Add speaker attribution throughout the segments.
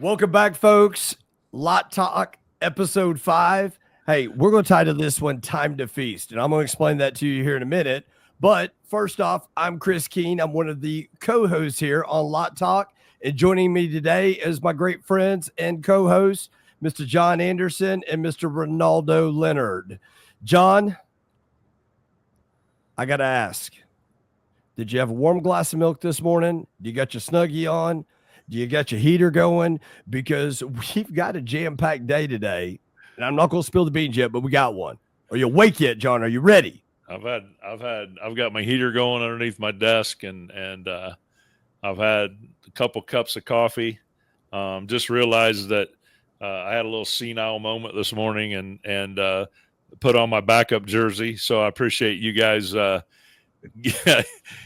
Speaker 1: Welcome back, folks. Lot Talk, episode 5. Hey, we're going to title this one Time to Feast, and I'm going to explain that to you here in a minute. But first off, I'm Chris Keene. I'm one of the co-hosts here on Lot Talk, and joining me today is my great friends and co-hosts, Mr. John Anderson and Mr. Ronaldo Leonard. John, I got to ask, did you have a warm glass of milk this morning? Do you got your Snuggie on? Do you got your heater going? Because we've got a jam-packed day today, and I'm not going to spill the beans yet, but we got one. Are you awake yet, John? Are you ready?
Speaker 2: I've got my heater going underneath my desk, and I've had a couple cups of coffee. Just realized that I had a little senile moment this morning, and put on my backup jersey. So I appreciate you guys.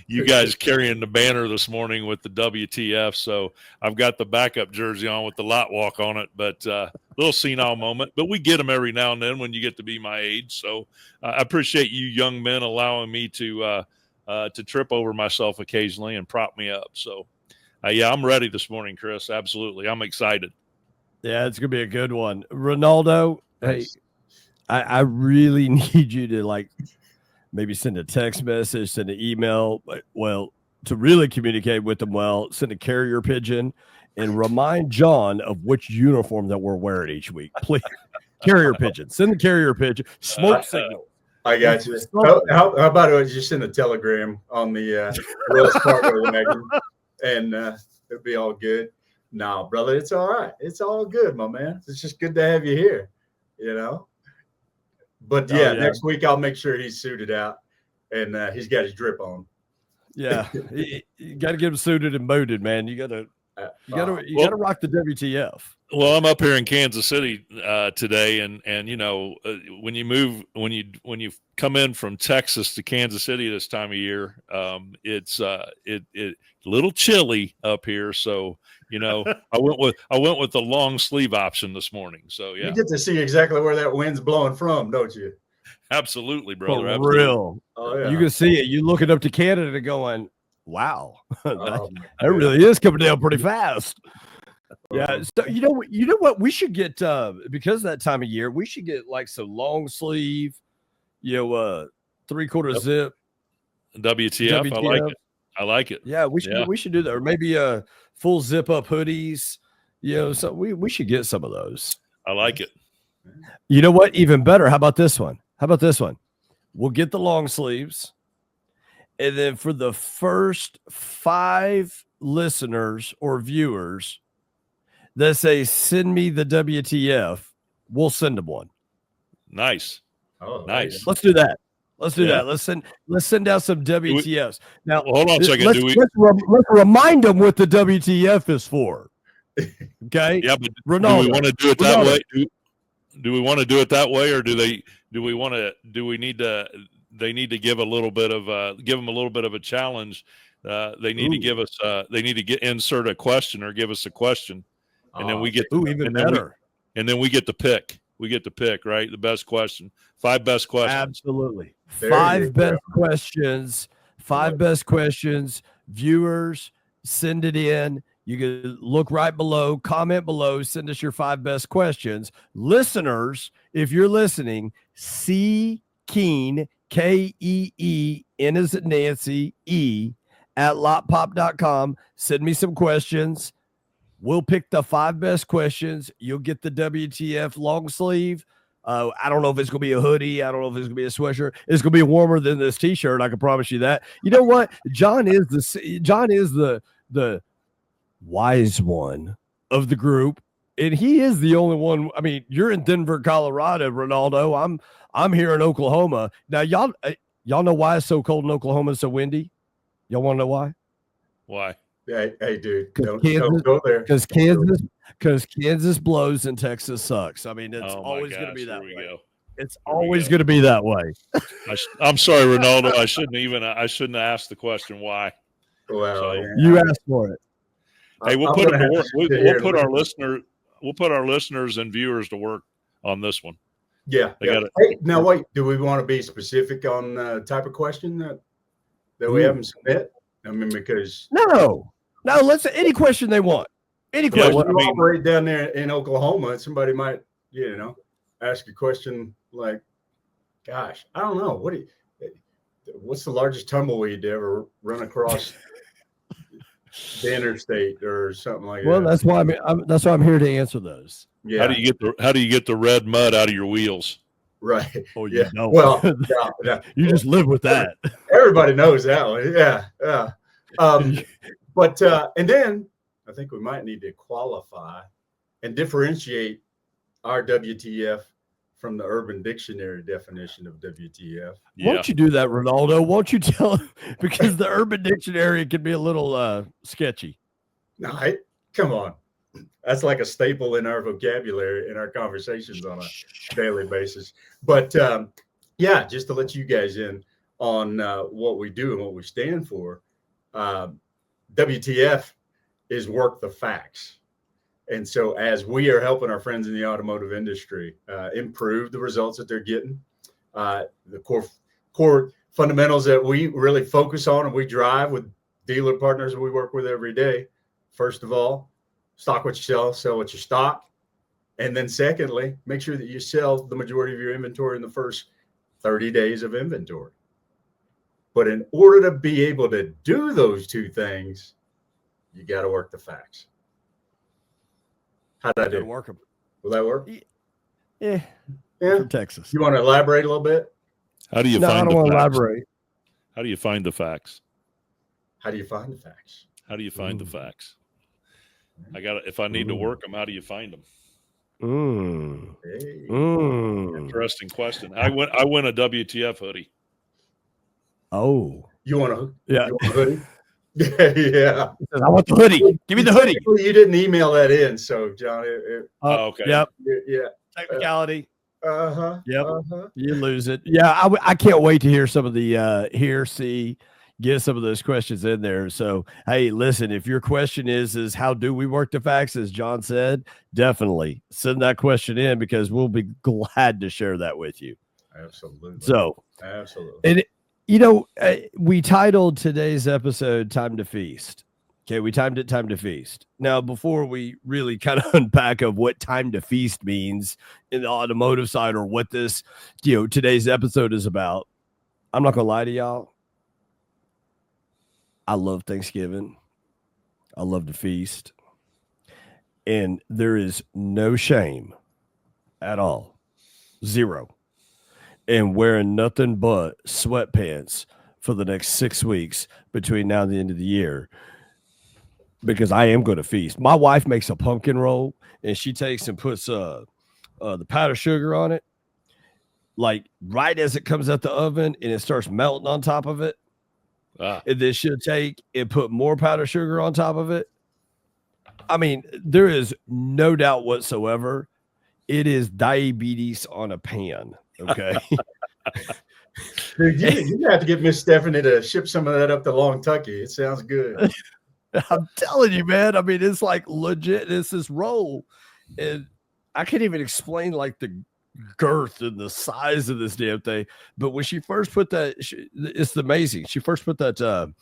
Speaker 2: You guys carrying the banner this morning with the WTF. So I've got the backup jersey on with the lot walk on it, but a little senile moment, but we get them every now and then when you get to be my age. So I appreciate you young men allowing me to trip over myself occasionally and prop me up. So yeah, I'm ready this morning, Chris. Absolutely. I'm excited.
Speaker 1: Yeah, it's going to be a good one. Ronaldo, hey, I really need you to maybe send a text message, send an email. Well, to really communicate with them well, send a carrier pigeon and remind John of which uniform that we're wearing each week. Please, carrier pigeon. Send the carrier pigeon. Smoke signal.
Speaker 3: I got you. How about it? Just send a telegram on the Wells Fargo wagon, and it'll be all good. No, brother, it's all right. It's all good, my man. It's just good to have you here, But yeah, next week I'll make sure he's suited out and he's got his drip on. Yeah,
Speaker 1: you got to get him suited and booted, man. You got to rock the WTF.
Speaker 2: Well, I'm up here in Kansas City today, and when you come in from Texas to Kansas City this time of year, it's a little chilly up here. So I went with the long sleeve option this morning. So yeah,
Speaker 3: you get to see exactly where that wind's blowing from, don't you?
Speaker 2: Absolutely, brother.
Speaker 1: For
Speaker 2: absolutely.
Speaker 1: Real. Oh yeah. You can see it. You looking up to Canada, going, "Wow, that really is coming down pretty fast." Yeah. So you know what? We should get because of that time of year, we should get some long sleeve, 3/4 zip.
Speaker 2: WTF. I like it.
Speaker 1: Yeah, we should do that, or maybe full zip up hoodies. So we should get some of those.
Speaker 2: I like it.
Speaker 1: You know what? Even better. How about this one? We'll get the long sleeves, and then for the first 5 listeners or viewers that say send me the WTF, we'll send them one.
Speaker 2: Nice.
Speaker 3: Oh,
Speaker 2: nice.
Speaker 1: Let's do that. Let's send out some WTFs. Now,
Speaker 2: hold on a second.
Speaker 1: Let's remind them what the WTF is for. Okay.
Speaker 2: Yeah, but Ronaldo, do we want to do it that way? Do we want to do it that way, or they need to give a little bit of give them a little bit of a challenge? They need to give us insert a question or give us a question, and then we get
Speaker 1: even better.
Speaker 2: And then we get to pick. We get to pick, right? The best question. 5 best questions.
Speaker 1: Absolutely. 5 best questions. 5 best questions. Viewers, send it in. You can look right below, comment below, send us your 5 best questions. Listeners, if you're listening, C Keene, K-E-E-N as in Nancy, E, at lotpop.com. Send me some questions. We'll pick the 5 best questions. You'll get the WTF long sleeve. I don't know if it's going to be a hoodie. I don't know if it's going to be a sweatshirt. It's going to be warmer than this T-shirt. I can promise you that. You know what? John is the wise one of the group, and he is the only one. I mean, you're in Denver, Colorado, Ronaldo. I'm here in Oklahoma. Now, y'all know why it's so cold in Oklahoma and so windy? Y'all want to know why?
Speaker 2: Why?
Speaker 3: Hey, dude, don't go there.
Speaker 1: Because Kansas blows and Texas sucks. I mean, it's always going to be that way. It's always going to be that way.
Speaker 2: I'm sorry, Ronaldo. I shouldn't have asked the question why.
Speaker 3: Well,
Speaker 1: you asked for it.
Speaker 2: Hey, we'll put our listeners and viewers to work on this one.
Speaker 3: Yeah. Hey, now wait. Do we want to be specific on the type of question that we haven't submit? I mean, because
Speaker 1: no. Let's any question they want. Any
Speaker 3: Yeah,
Speaker 1: question.
Speaker 3: you operate down there in Oklahoma, somebody might, ask a question like, gosh, I don't know. What's the largest tumbleweed to ever run across the interstate or something like that?
Speaker 1: Well, that's why I'm here to answer those.
Speaker 3: Yeah.
Speaker 2: How do you get the red mud out of your wheels?
Speaker 3: Right.
Speaker 1: Oh, you don't.
Speaker 3: Well,
Speaker 1: you just live with that.
Speaker 3: Everybody knows that one. Yeah. But and then I think we might need to qualify and differentiate our WTF from the Urban Dictionary definition of WTF.
Speaker 1: Yeah. Won't you do that, Ronaldo? Won't you tell him? Because the Urban Dictionary can be a little sketchy.
Speaker 3: No, come on. That's like a staple in our vocabulary, in our conversations on a daily basis. But just to let you guys in on what we do and what we stand for, WTF is work the facts. And so as we are helping our friends in the automotive industry improve the results that they're getting, the core fundamentals that we really focus on and we drive with dealer partners that we work with every day. First of all, stock what you sell what you stock. And then secondly, make sure that you sell the majority of your inventory in the first 30 days of inventory. But in order to be able to do those two things, you got to work the facts. How'd I do?
Speaker 1: Work them.
Speaker 3: Will that work?
Speaker 1: Yeah. From Texas.
Speaker 3: You want to elaborate a little bit?
Speaker 2: How do you
Speaker 1: find
Speaker 2: the facts?
Speaker 1: I don't want to elaborate.
Speaker 2: How do you find the facts?
Speaker 3: How do you find the facts?
Speaker 2: How do you find the facts? If I need to work them, how do you find them? Interesting question. I win a WTF hoodie.
Speaker 1: Oh.
Speaker 3: You want a
Speaker 1: hoodie?
Speaker 3: Yeah.
Speaker 1: I want the hoodie. Give me the hoodie.
Speaker 3: You didn't email that in, so John.
Speaker 2: Okay.
Speaker 1: Yep.
Speaker 3: Yeah.
Speaker 1: Technicality.
Speaker 3: Yep.
Speaker 1: You lose it. Yeah. I can't wait to hear some of the get some of those questions in there. So, hey, listen, if your question is how do we work the facts, as John said, definitely send that question in because we'll be glad to share that with you.
Speaker 3: Absolutely.
Speaker 1: So,
Speaker 3: absolutely.
Speaker 1: And, we titled today's episode Time to Feast. Okay, we timed it Time to Feast. Now, before we really kind of unpack of what time to feast means in the automotive side or what this, today's episode is about, I'm not going to lie to y'all. I love Thanksgiving. I love to feast. And there is no shame at all. Zero. And wearing nothing but sweatpants for the next 6 weeks between now and the end of the year. Because I am going to feast. My wife makes a pumpkin roll and she takes and puts the powdered sugar on it. Like right as it comes out the oven and it starts melting on top of it. And then she'll take and put more powdered sugar on top of it. I mean, there is no doubt whatsoever. It is diabetes on a pan. Okay.
Speaker 3: Dude, you have to get Miss Stephanie to ship some of that up to Long Tucky. It sounds good.
Speaker 1: I'm telling you, man. I mean, it's like legit. It's this roll. And I can't even explain like the girth and the size of this damn thing. But when she first put that, it's amazing. She first put that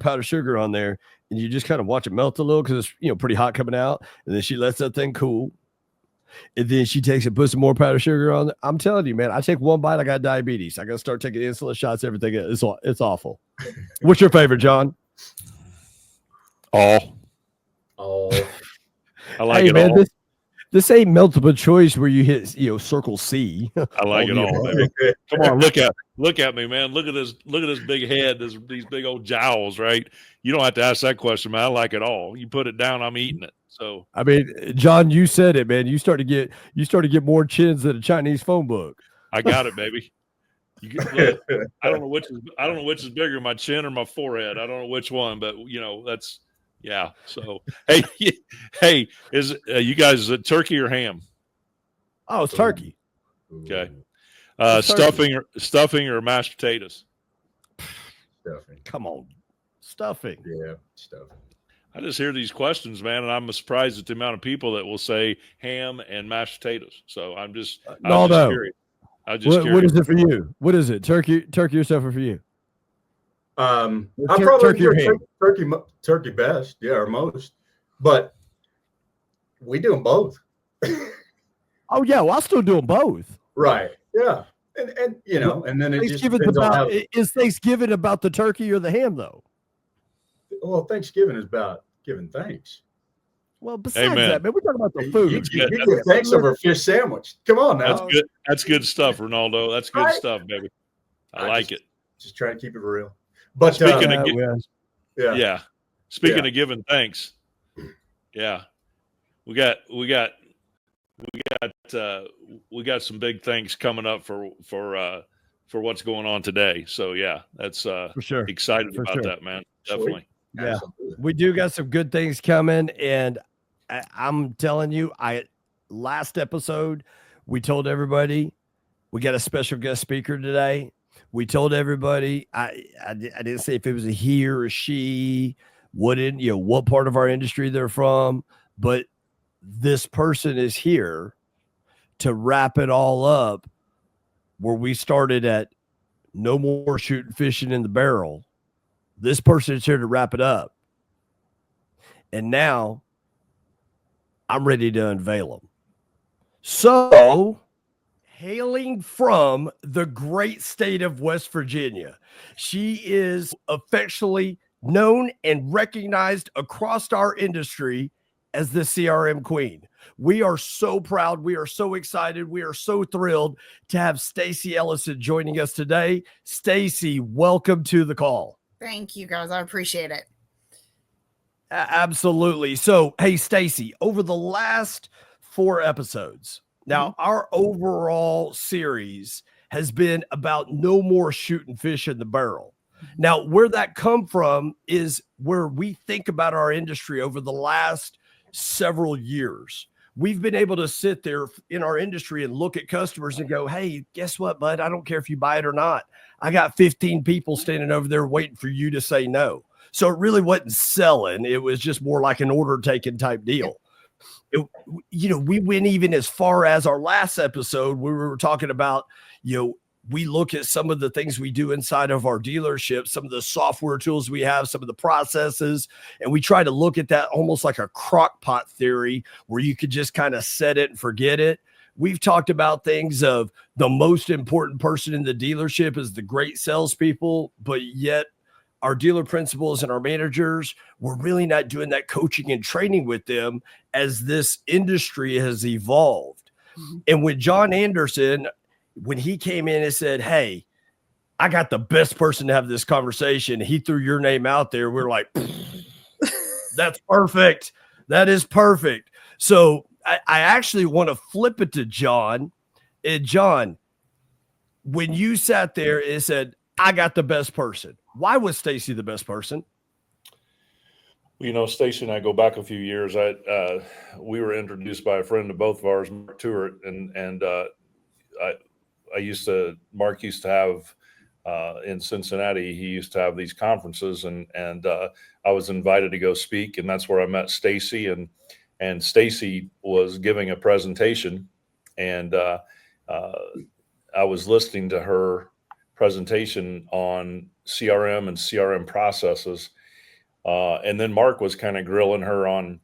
Speaker 1: powdered sugar on there and you just kind of watch it melt a little because it's, pretty hot coming out. And then she lets that thing cool. And then she takes and puts some more powdered sugar on. I'm telling you, man, I take one bite, I got diabetes. I got to start taking insulin shots, everything. It's awful. What's your favorite, John?
Speaker 2: All. I like it all.
Speaker 1: This ain't multiple choice where you hit, circle C.
Speaker 2: I like it all, baby. Come on, look at me, man. Look at this big head, these big old jowls, right? You don't have to ask that question, man. I like it all. You put it down, I'm eating it. So
Speaker 1: I mean, John, you said it, man. You start to get more chins than a Chinese phone book.
Speaker 2: I got it, baby. Look, I don't know which is bigger, my chin or my forehead. I don't know which one, but that's. Yeah. So, hey, is you guys turkey or ham?
Speaker 1: Oh, it's turkey.
Speaker 2: Okay. Stuffing or mashed potatoes?
Speaker 3: Stuffing.
Speaker 1: Come on, stuffing.
Speaker 3: Yeah, stuffing.
Speaker 2: I just hear these questions, man, and I'm surprised at the amount of people that will say ham and mashed potatoes. So I'm just curious.
Speaker 1: What is it for you? What is it? Turkey or stuffing for you?
Speaker 3: I probably turkey best, or most, but we do them both.
Speaker 1: Oh yeah, well, I still do them both.
Speaker 3: Right. Yeah. And you know, and then it just depends on how.
Speaker 1: Is Thanksgiving about the turkey or the ham though?
Speaker 3: Well, Thanksgiving is about giving thanks.
Speaker 1: Well, besides that, man, we're talking about the food.
Speaker 3: You give thanks over a fish sandwich. Come on now.
Speaker 2: That's good. That's good stuff, Ronaldo. That's good stuff, baby. I like it.
Speaker 3: Just trying to keep it real. But
Speaker 2: speaking of giving thanks, we got some big things coming up for what's going on today. So that's for sure. Excited about that, man. Definitely.
Speaker 1: Yeah, we do got some good things coming, and I'm telling you, last episode we told everybody we got a special guest speaker today. We told everybody I didn't say if it was a he or a she, what part of our industry they're from, but this person is here to wrap it all up where we started at no more shooting fishing in the barrel. This person is here to wrap it up. And now I'm ready to unveil them. So, hailing from the great state of West Virginia, she is affectionately known and recognized across our industry as the CRM queen. We are so proud. We are so excited. We are so thrilled to have Stacy Ellison joining us today. Stacy, welcome to the call.
Speaker 4: Thank you, guys. I appreciate it.
Speaker 1: Absolutely. So, hey, Stacy, over the last 4 episodes, now our overall series has been about no more shooting fish in the barrel. Now, where that come from is where we think about our industry over the last several years. We've been able to sit there in our industry and look at customers and go, hey, guess what, bud? I don't care if you buy it or not. I got 15 people standing over there waiting for you to say no. So it really wasn't selling. It was just more like an order taking type deal. We went even as far as our last episode where we were talking about, we look at some of the things we do inside of our dealership, some of the software tools we have, some of the processes, and we try to look at that almost like a crock pot theory where you could just kind of set it and forget it. We've talked about things of the most important person in the dealership is the great salespeople, but yet our dealer principals and our managers, we're really not doing that coaching and training with them as this industry has evolved. Mm-hmm. And with John Anderson, when he came in and said, hey, I got the best person to have this conversation, he threw your name out there. We're like, that's perfect. That is perfect. So I actually want to flip it to John. And John, when you sat there and said, I got the best person, why was Stacy the best person?
Speaker 2: Stacy and I go back a few years. We were introduced by a friend of both of ours, Mark Tewart, and Mark used to have in Cincinnati, he used to have these conferences, and I was invited to go speak, and that's where I met Stacy, and Stacy was giving a presentation, and I was listening to her presentation on CRM and CRM processes. And then Mark was kind of grilling her on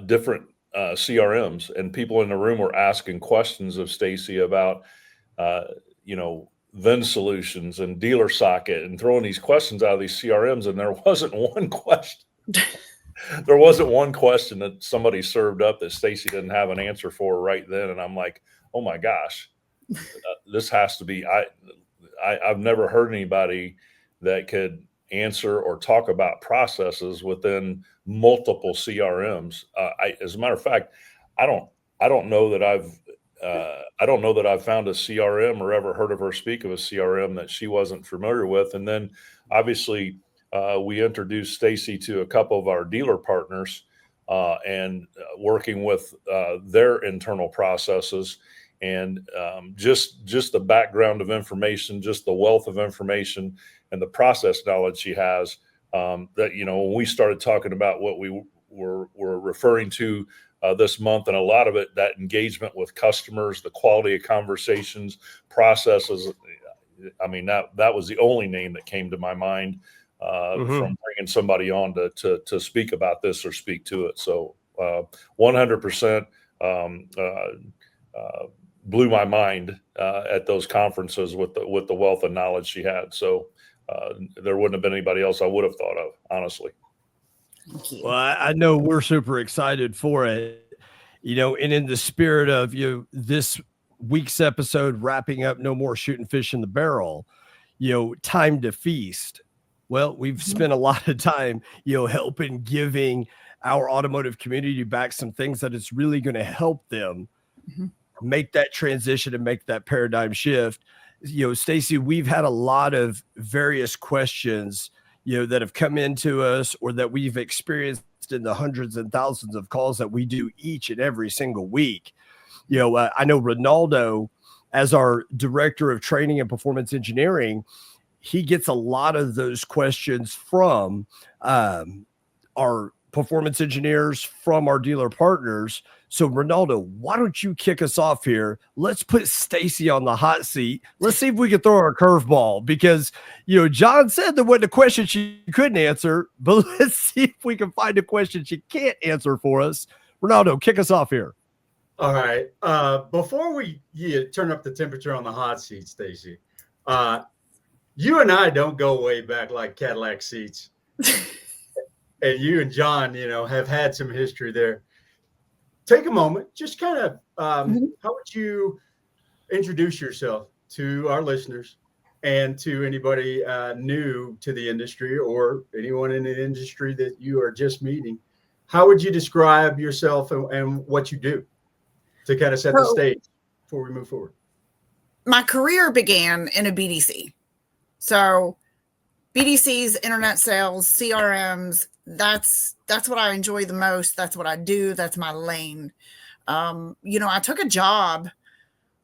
Speaker 2: different CRMs, and people in the room were asking questions of Stacy about, Vend Solutions and Dealer Socket, and throwing these questions out of these CRMs. And there wasn't one question. There wasn't one question that somebody served up that Stacy didn't have an answer for right then. And I'm like, oh my gosh, this has to be, I've never heard anybody that could answer or talk about processes within multiple CRMs. As a matter of fact, I don't know that I've found a CRM or ever heard of her speak of a CRM that she wasn't familiar with. And then obviously we introduced Stacy to a couple of our dealer partners and working with their internal processes. And just the background of information, just the wealth of information and the process knowledge she has, that, when we started talking about what we were referring to this month, and a lot of it, that engagement with customers, the quality of conversations, processes. I mean, that was the only name that came to my mind from bringing somebody on to speak about this or speak to it. So 100% blew my mind at those conferences with the wealth of knowledge she had. So there wouldn't have been anybody else I would have thought of, honestly.
Speaker 4: Thank you.
Speaker 1: Well, I know we're super excited for it, and in the spirit of this week's episode, wrapping up No More Shooting Fish in the Barrel, time to feast. Well, we've spent a lot of time, helping giving our automotive community back some things that it's really going to help them make that transition and make that paradigm shift. Stacy, we've had a lot of various questions, that have come into us or that we've experienced in the hundreds and thousands of calls that we do each and every single week. I know Ronaldo, as our director of training and performance engineering, he gets a lot of those questions from our performance engineers, from our dealer partners. So Ronaldo, why don't you kick us off here? Let's put Stacy on the hot seat. Let's see if we can throw her a curveball, because, John said there wasn't a question she couldn't answer, but let's see if we can find a question she can't answer for us. Ronaldo, kick us off here.
Speaker 3: All right. Before we turn up the temperature on the hot seat, Stacy, you and I don't go way back like Cadillac seats. And you and John, have had some history there. Take a moment, just kind of, how would you introduce yourself to our listeners and to anybody new to the industry or anyone in the industry that you are just meeting? How would you describe yourself and what you do to kind of set the stage before we move forward?
Speaker 4: My career began in a BDC. So BDCs, internet sales, CRMs, that's what I enjoy the most. That's what I do. That's my lane. I took a job.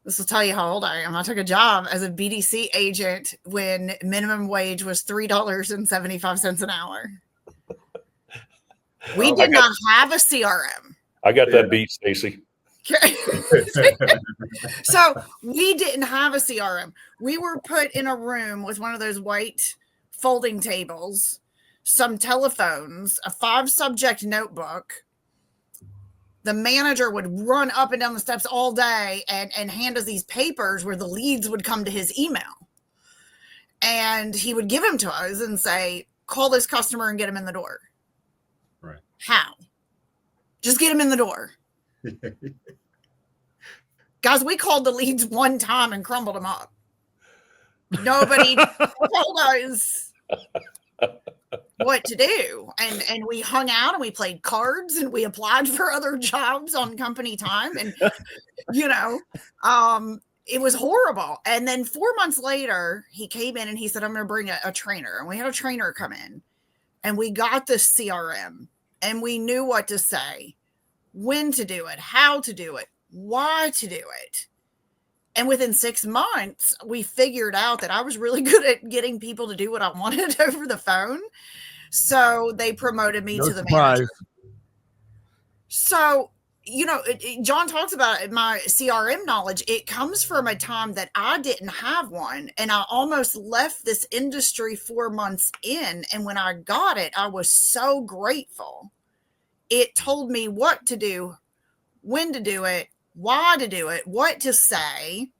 Speaker 4: This will tell you how old I am. I took a job as a BDC agent when minimum wage was $3.75 an hour. We did not have a CRM.
Speaker 2: I got that beat, Stacy.
Speaker 4: So we didn't have a CRM. We were put in a room with one of those white folding tables, some telephones, a 5-subject notebook. The manager would run up and down the steps all day and hand us these papers where the leads would come to his email. And he would give them to us and say, call this customer and get him in the door.
Speaker 3: Right.
Speaker 4: How? Just get him in the door. Guys, we called the leads one time and crumbled them up. Nobody told us what to do. And we hung out and we played cards and we applied for other jobs on company time. And, it was horrible. And then 4 months later, he came in and he said, I'm going to bring a trainer. And we had a trainer come in and we got this CRM and we knew what to say, when to do it, how to do it, why to do it. And within 6 months, we figured out that I was really good at getting people to do what I wanted over the phone. So they promoted me to the manager. So, John talks about my CRM knowledge. It comes from a time that I didn't have one. And I almost left this industry 4 months in. And when I got it, I was so grateful. It told me what to do, when to do it, why to do it, what to say.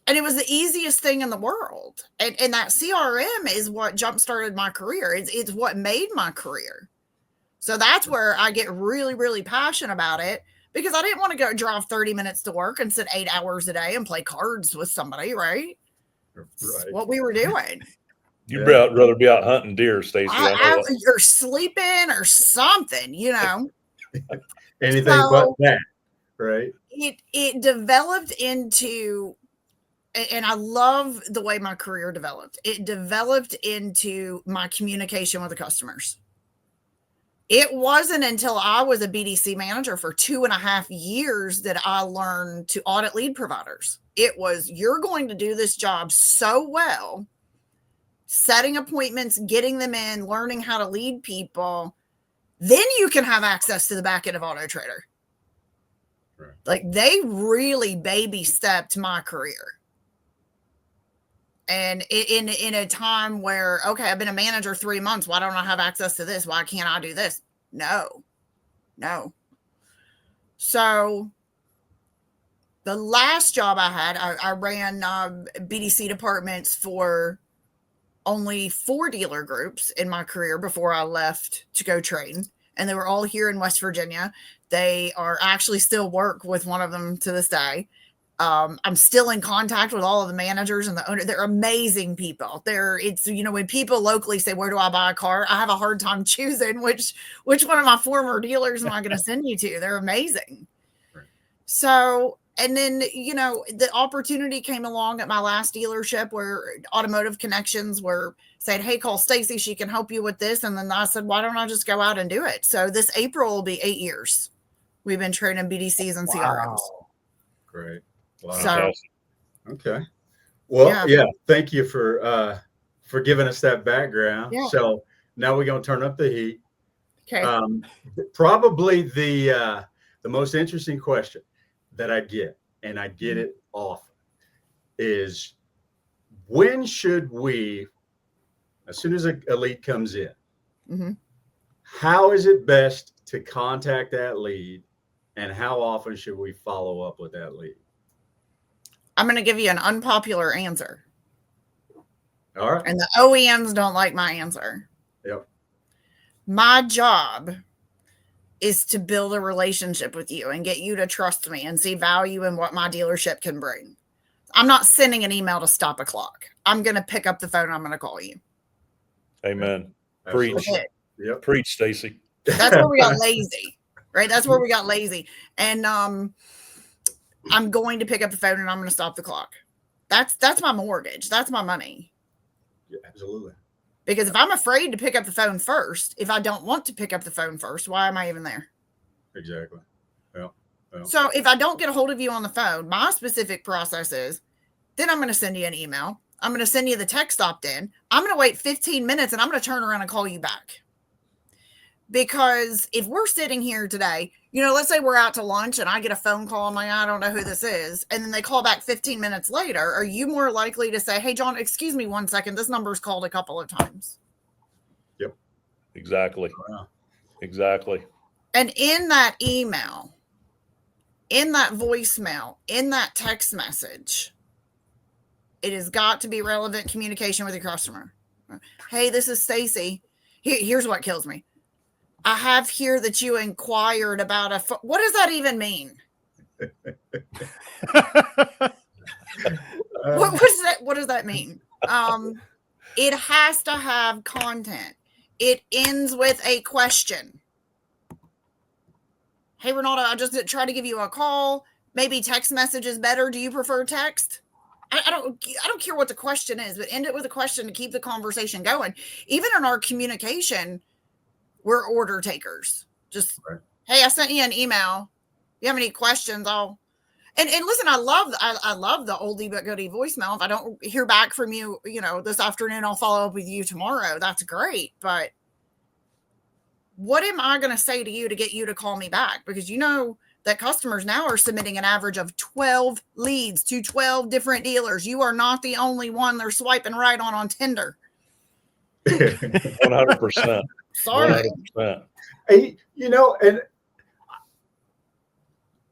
Speaker 4: And it was the easiest thing in the world. And that CRM is what jump-started my career. It's what made my career. So that's where I get really, really passionate about it, because I didn't want to go drive 30 minutes to work and sit 8 hours a day and play cards with somebody, right? That's what we were doing.
Speaker 2: You'd rather be out hunting deer, Stacy.
Speaker 4: Or sleeping or something,
Speaker 3: Anything but that, right?
Speaker 4: It developed into, and I love the way my career developed. It developed into my communication with the customers. It wasn't until I was a BDC manager for 2.5 years that I learned to audit lead providers. It was, you're going to do this job so well, setting appointments, getting them in, learning how to lead people, then you can have access to the back end of Auto Trader. Right. Like, they really baby stepped my career. And in a time where, okay, I've been a manager 3 months. Why don't I have access to this? Why can't I do this? No. No. So the last job I had, I ran BDC departments for only 4 dealer groups in my career before I left to go train. And they were all here in West Virginia. They are actually still work with one of them to this day. I'm still in contact with all of the managers and the owner. They're amazing people. It's, when people locally say, where do I buy a car? I have a hard time choosing which one of my former dealers am I going to send you to. They're amazing. Right. So, and then, the opportunity came along at my last dealership where Automotive Connections were saying, hey, call Stacy. She can help you with this. And then I said, why don't I just go out and do it? So this April will be 8 years. We've been trading BDCs and CRMs.
Speaker 3: Great. Wow.
Speaker 4: So,
Speaker 3: okay. Well, yeah. Thank you for giving us that background. Yeah. So now we're going to turn up the heat.
Speaker 4: Okay.
Speaker 3: Probably the most interesting question that I get, and I get it often, is when should we, as soon as a lead comes in, how is it best to contact that lead, and how often should we follow up with that lead?
Speaker 4: I'm going to give you an unpopular answer.
Speaker 3: All right.
Speaker 4: And the OEMs don't like my answer.
Speaker 3: Yep.
Speaker 4: My job is to build a relationship with you and get you to trust me and see value in what my dealership can bring. I'm not sending an email to stop a clock. I'm going to pick up the phone. I'm going to call you.
Speaker 2: Amen. Preach.
Speaker 3: Yep.
Speaker 2: Preach, Stacy.
Speaker 4: That's where we got lazy, right? That's where we got lazy. And, I'm going to pick up the phone and I'm going to stop the clock. That's my mortgage. That's my money.
Speaker 3: Yeah, absolutely.
Speaker 4: Because if I'm afraid to pick up the phone first, if I don't want to pick up the phone first, why am I even there?
Speaker 3: Exactly. Yeah.
Speaker 4: So if I don't get a hold of you on the phone, my specific process is, then I'm going to send you an email. I'm going to send you the text opt-in. I'm going to wait 15 minutes and I'm going to turn around and call you back. Because if we're sitting here today, let's say we're out to lunch and I get a phone call and I don't know who this is. And then they call back 15 minutes later. Are you more likely to say, hey, John, excuse me 1 second. This number's called a couple of times.
Speaker 2: Yep. Exactly.
Speaker 3: Wow.
Speaker 2: Exactly.
Speaker 4: And in that email, in that voicemail, in that text message, it has got to be relevant communication with your customer. Hey, this is Stacy. Here's what kills me. I have here that you inquired about what does that even mean? What does that mean? It has to have content. It ends with a question. Hey, Ronaldo, I just tried to give you a call. Maybe text message is better. Do you prefer text? I don't care what the question is, but end it with a question to keep the conversation going. Even in our communication, we're order takers. Just, right. Hey, I sent you an email. If you have any questions, and listen, I love the oldie but goodie voicemail. If I don't hear back from you, this afternoon, I'll follow up with you tomorrow. That's great. But what am I going to say to you to get you to call me back? Because that customers now are submitting an average of 12 leads to 12 different dealers. You are not the only one they're swiping right on Tinder.
Speaker 2: 100%.
Speaker 4: Sorry.
Speaker 2: 100%.
Speaker 3: And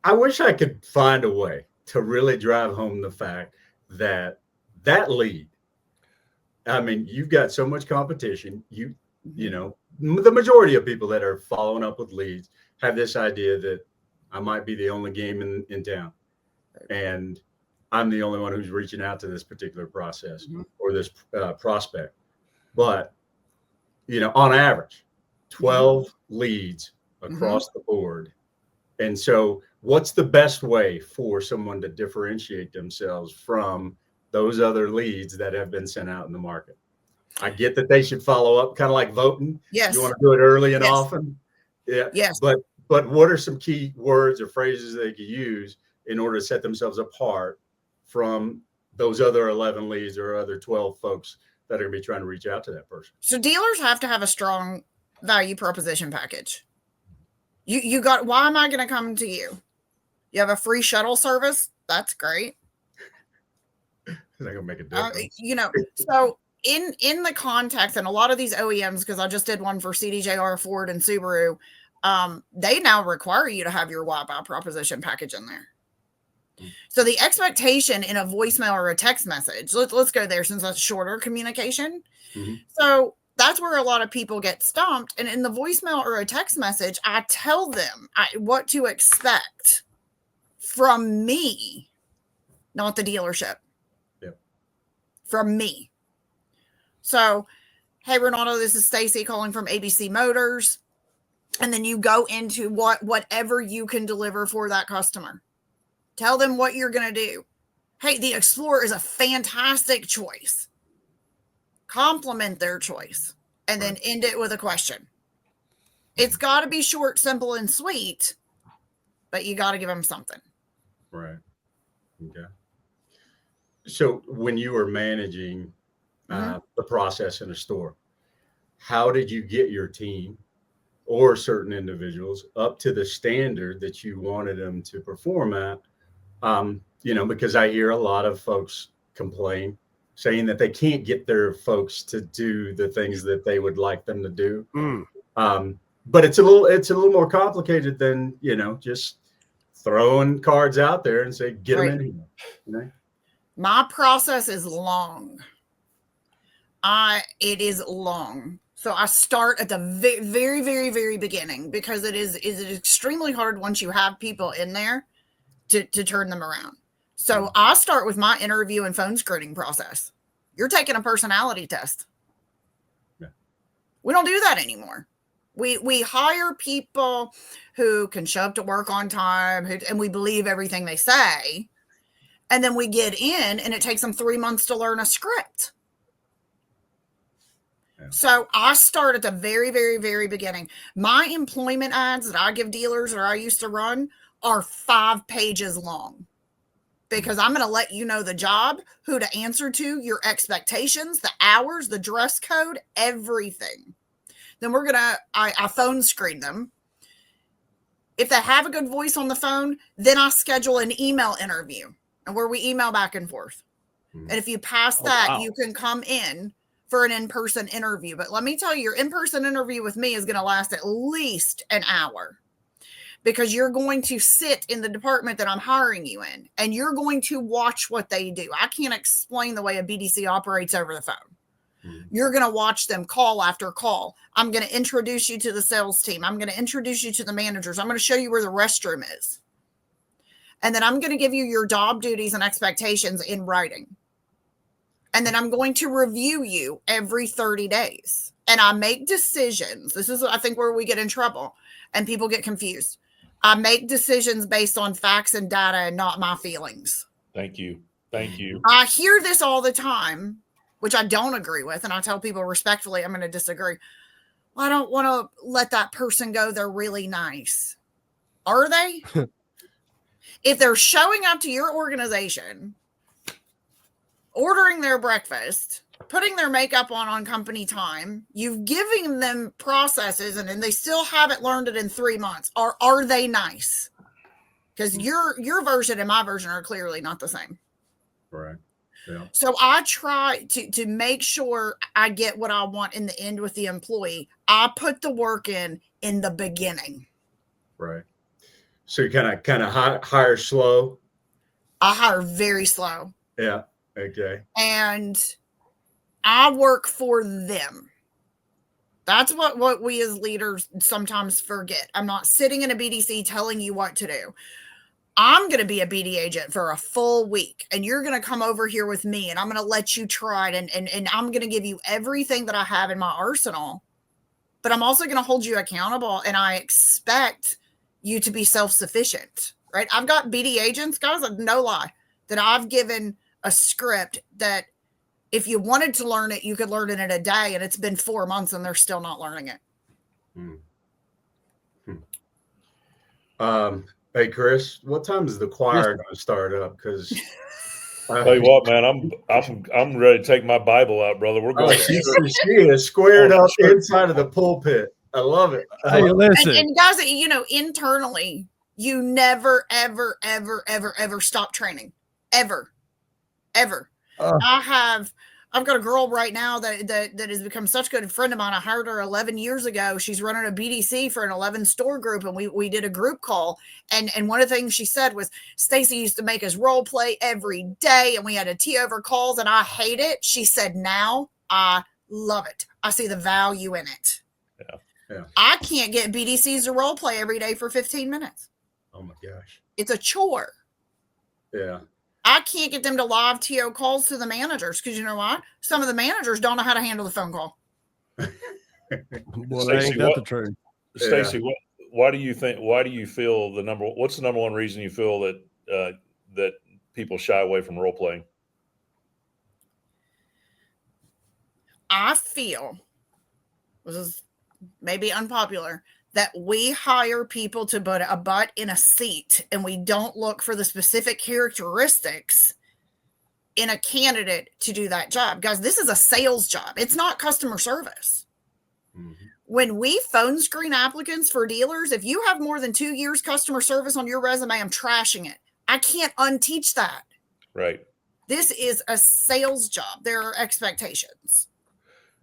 Speaker 3: I wish I could find a way to really drive home the fact that lead, I mean, you've got so much competition. The majority of people that are following up with leads have this idea that I might be the only game in town. And I'm the only one who's reaching out to this particular process or this prospect. But, on average, 12 leads across the board. And so what's the best way for someone to differentiate themselves from those other leads that have been sent out in the market? I get that they should follow up, kind of like voting.
Speaker 4: Yes.
Speaker 3: You want to do it early and often. Yeah.
Speaker 4: Yes.
Speaker 3: But what are some key words or phrases they could use in order to set themselves apart from those other 11 leads or other 12 folks that are going to be trying to reach out to that person?
Speaker 4: So dealers have to have a strong value proposition package. You got, why am I going to come to you? You have a free shuttle service. That's great.
Speaker 3: It's not going to make a difference.
Speaker 4: So in the context, and a lot of these OEMs, because I just did one for CDJR, Ford, and Subaru, they now require you to have your why buy proposition package in there. So the expectation in a voicemail or a text message, let's go there since that's shorter communication.
Speaker 3: Mm-hmm.
Speaker 4: So that's where a lot of people get stumped. And in the voicemail or a text message, I tell them what to expect from me, not the dealership.
Speaker 3: Yep.
Speaker 4: From me. So, hey, Ronaldo, this is Stacy calling from ABC Motors. And then you go into whatever you can deliver for that customer. Tell them what you're going to do. Hey, the Explorer is a fantastic choice. Compliment their choice. And then end it with a question. It's got to be short, simple, and sweet. But you got to give them something.
Speaker 3: Right. Okay. So when you were managing the process in a store, how did you get your team or certain individuals up to the standard that you wanted them to perform at? Because I hear a lot of folks complain, saying that they can't get their folks to do the things that they would like them to do. But it's a little more complicated than, just throwing cards out there and say, get them in here.
Speaker 4: My process is long. It is long. So I start at the very, very, very beginning, because it is extremely hard once you have people in there to turn them around. So I start with my interview and phone screening process. You're taking a personality test.
Speaker 3: Yeah.
Speaker 4: We don't do that anymore. We hire people who can show up to work on time, and we believe everything they say. And then we get in, and it takes them 3 months to learn a script. Yeah. So I start at the very, very, very beginning. My employment ads that I give dealers, or I used to run, are 5 pages long, because I'm going to let you know the job, who to answer to, your expectations, the hours, the dress code, everything. Then I phone screen them. If they have a good voice on the phone, then I schedule an email interview, and where we email back and forth. And if you pass that, you can come in for an in-person interview. But let me tell you, your in-person interview with me is going to last at least an hour, because you're going to sit in the department that I'm hiring you in, and you're going to watch what they do. I can't explain the way a BDC operates over the phone. You're going to watch them call after call. I'm going to introduce you to the sales team. I'm going to introduce you to the managers. I'm going to show you where the restroom is. And then I'm going to give you your job duties and expectations in writing. And then I'm going to review you every 30 days. And I make decisions. This is, I think, where we get in trouble and people get confused. I make decisions based on facts and data and not my feelings.
Speaker 2: Thank you. Thank you.
Speaker 4: I hear this all the time, which I don't agree with. And I tell people respectfully, I'm going to disagree. Well, I don't want to let that person go. They're really nice. Are they? If they're showing up to your organization, ordering their breakfast, putting their makeup on company time, you've given them processes, and they still haven't learned it in 3 months. Are they nice? Because your version and my version are clearly not the same.
Speaker 3: Right. Yeah.
Speaker 4: So I try to make sure I get what I want in the end with the employee. I put the work in the beginning.
Speaker 3: Right. So you kind of hire slow.
Speaker 4: I hire very slow.
Speaker 3: Yeah. Okay.
Speaker 4: And I work for them. That's what we as leaders sometimes forget. I'm not sitting in a BDC telling you what to do. I'm going to be a BD agent for a full week, and you're going to come over here with me, and I'm going to let you try it, and I'm going to give you everything that I have in my arsenal, but I'm also going to hold you accountable, and I expect you to be self-sufficient, right? I've got BD agents, guys, no lie, that I've given a script that if you wanted to learn it, you could learn it in a day, and it's been 4 months, and they're still not learning it.
Speaker 3: Hey, Chris, what time is the choir going to start up? Because
Speaker 2: tell you what, man, I'm ready to take my Bible out, brother. We're going.
Speaker 3: She is squared up inside of the pulpit. I love it.
Speaker 1: Hey, listen,
Speaker 4: and guys, internally, you never, ever, ever, ever, ever stop training, ever. I have I've got a girl right now that has become such a good friend of mine. I hired her 11 years ago. She's running a BDC for an 11 store group, and we did a group call. And one of the things she said was, Stacy used to make us role play every day, and we had a tea over calls, and I hate it. She said, now I love it. I see the value in it.
Speaker 3: Yeah.
Speaker 4: I can't get BDCs to role play every day for 15 minutes.
Speaker 3: Oh my gosh.
Speaker 4: It's a chore.
Speaker 3: Yeah.
Speaker 4: I can't get them to live TO calls to the managers because you know why? Some of the managers don't know how to handle the phone call.
Speaker 1: Well, that ain't got the truth.
Speaker 2: Stacy, why do you think? Why do you feel what's the number one reason you feel that that people shy away from role playing?
Speaker 4: I feel, this is maybe unpopular, that we hire people to put a butt in a seat and we don't look for the specific characteristics in a candidate to do that job. Guys, this is a sales job. It's not customer service. Mm-hmm. When we phone screen applicants for dealers, if you have more than 2 years customer service on your resume, I'm trashing it. I can't unteach that.
Speaker 2: Right.
Speaker 4: This is a sales job. There are expectations.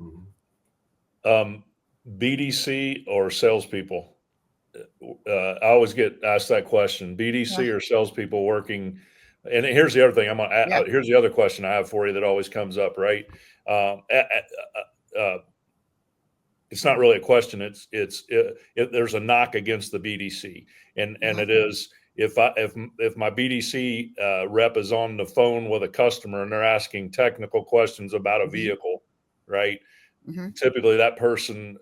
Speaker 2: Mm-hmm. BDC or salespeople? I always get asked that question. BDC or salespeople working? And here's the other thing. Here's the other question I have for you that always comes up. Right? It's not really a question. There's a knock against the BDC, and it is if my BDC rep is on the phone with a customer and they're asking technical questions about a vehicle, right? Mm-hmm. Typically that person,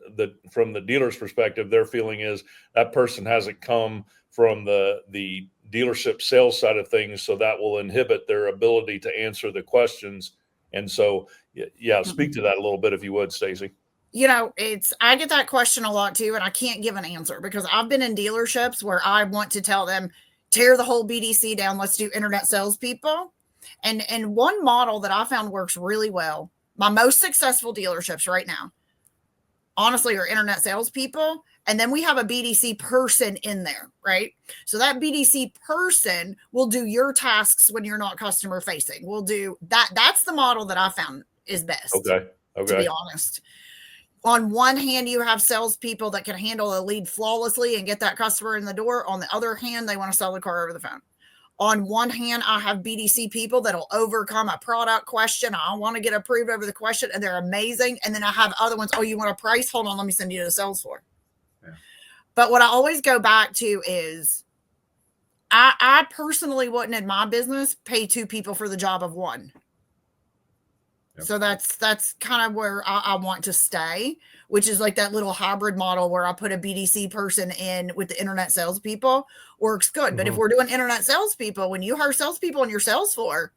Speaker 2: from the dealer's perspective, their feeling is that person hasn't come from the dealership sales side of things, so that will inhibit their ability to answer the questions. And so, speak to that a little bit if you would, Stacy.
Speaker 4: I get that question a lot too, and I can't give an answer because I've been in dealerships where I want to tell them, tear the whole BDC down. Let's do internet salespeople. And one model that I found works really well, my most successful dealerships right now, honestly, are internet salespeople. And then we have a BDC person in there, right? So that BDC person will do your tasks when you're not customer facing. We'll do that. That's the model that I found is best.
Speaker 2: Okay.
Speaker 4: To be honest. On one hand, you have salespeople that can handle a lead flawlessly and get that customer in the door. On the other hand, they want to sell the car over the phone. On one hand, I have BDC people that'll overcome a product question. I want to get approved over the question, and they're amazing. And then I have other ones. Oh, you want a price? Hold on, let me send you to the sales floor. Yeah. But what I always go back to is I personally wouldn't in my business pay 2 people for the job of 1. Yep. So that's kind of where I want to stay, which is like that little hybrid model where I put a BDC person in with the internet salespeople. Works good. Mm-hmm. But if we're doing internet salespeople, when you hire salespeople on your sales floor,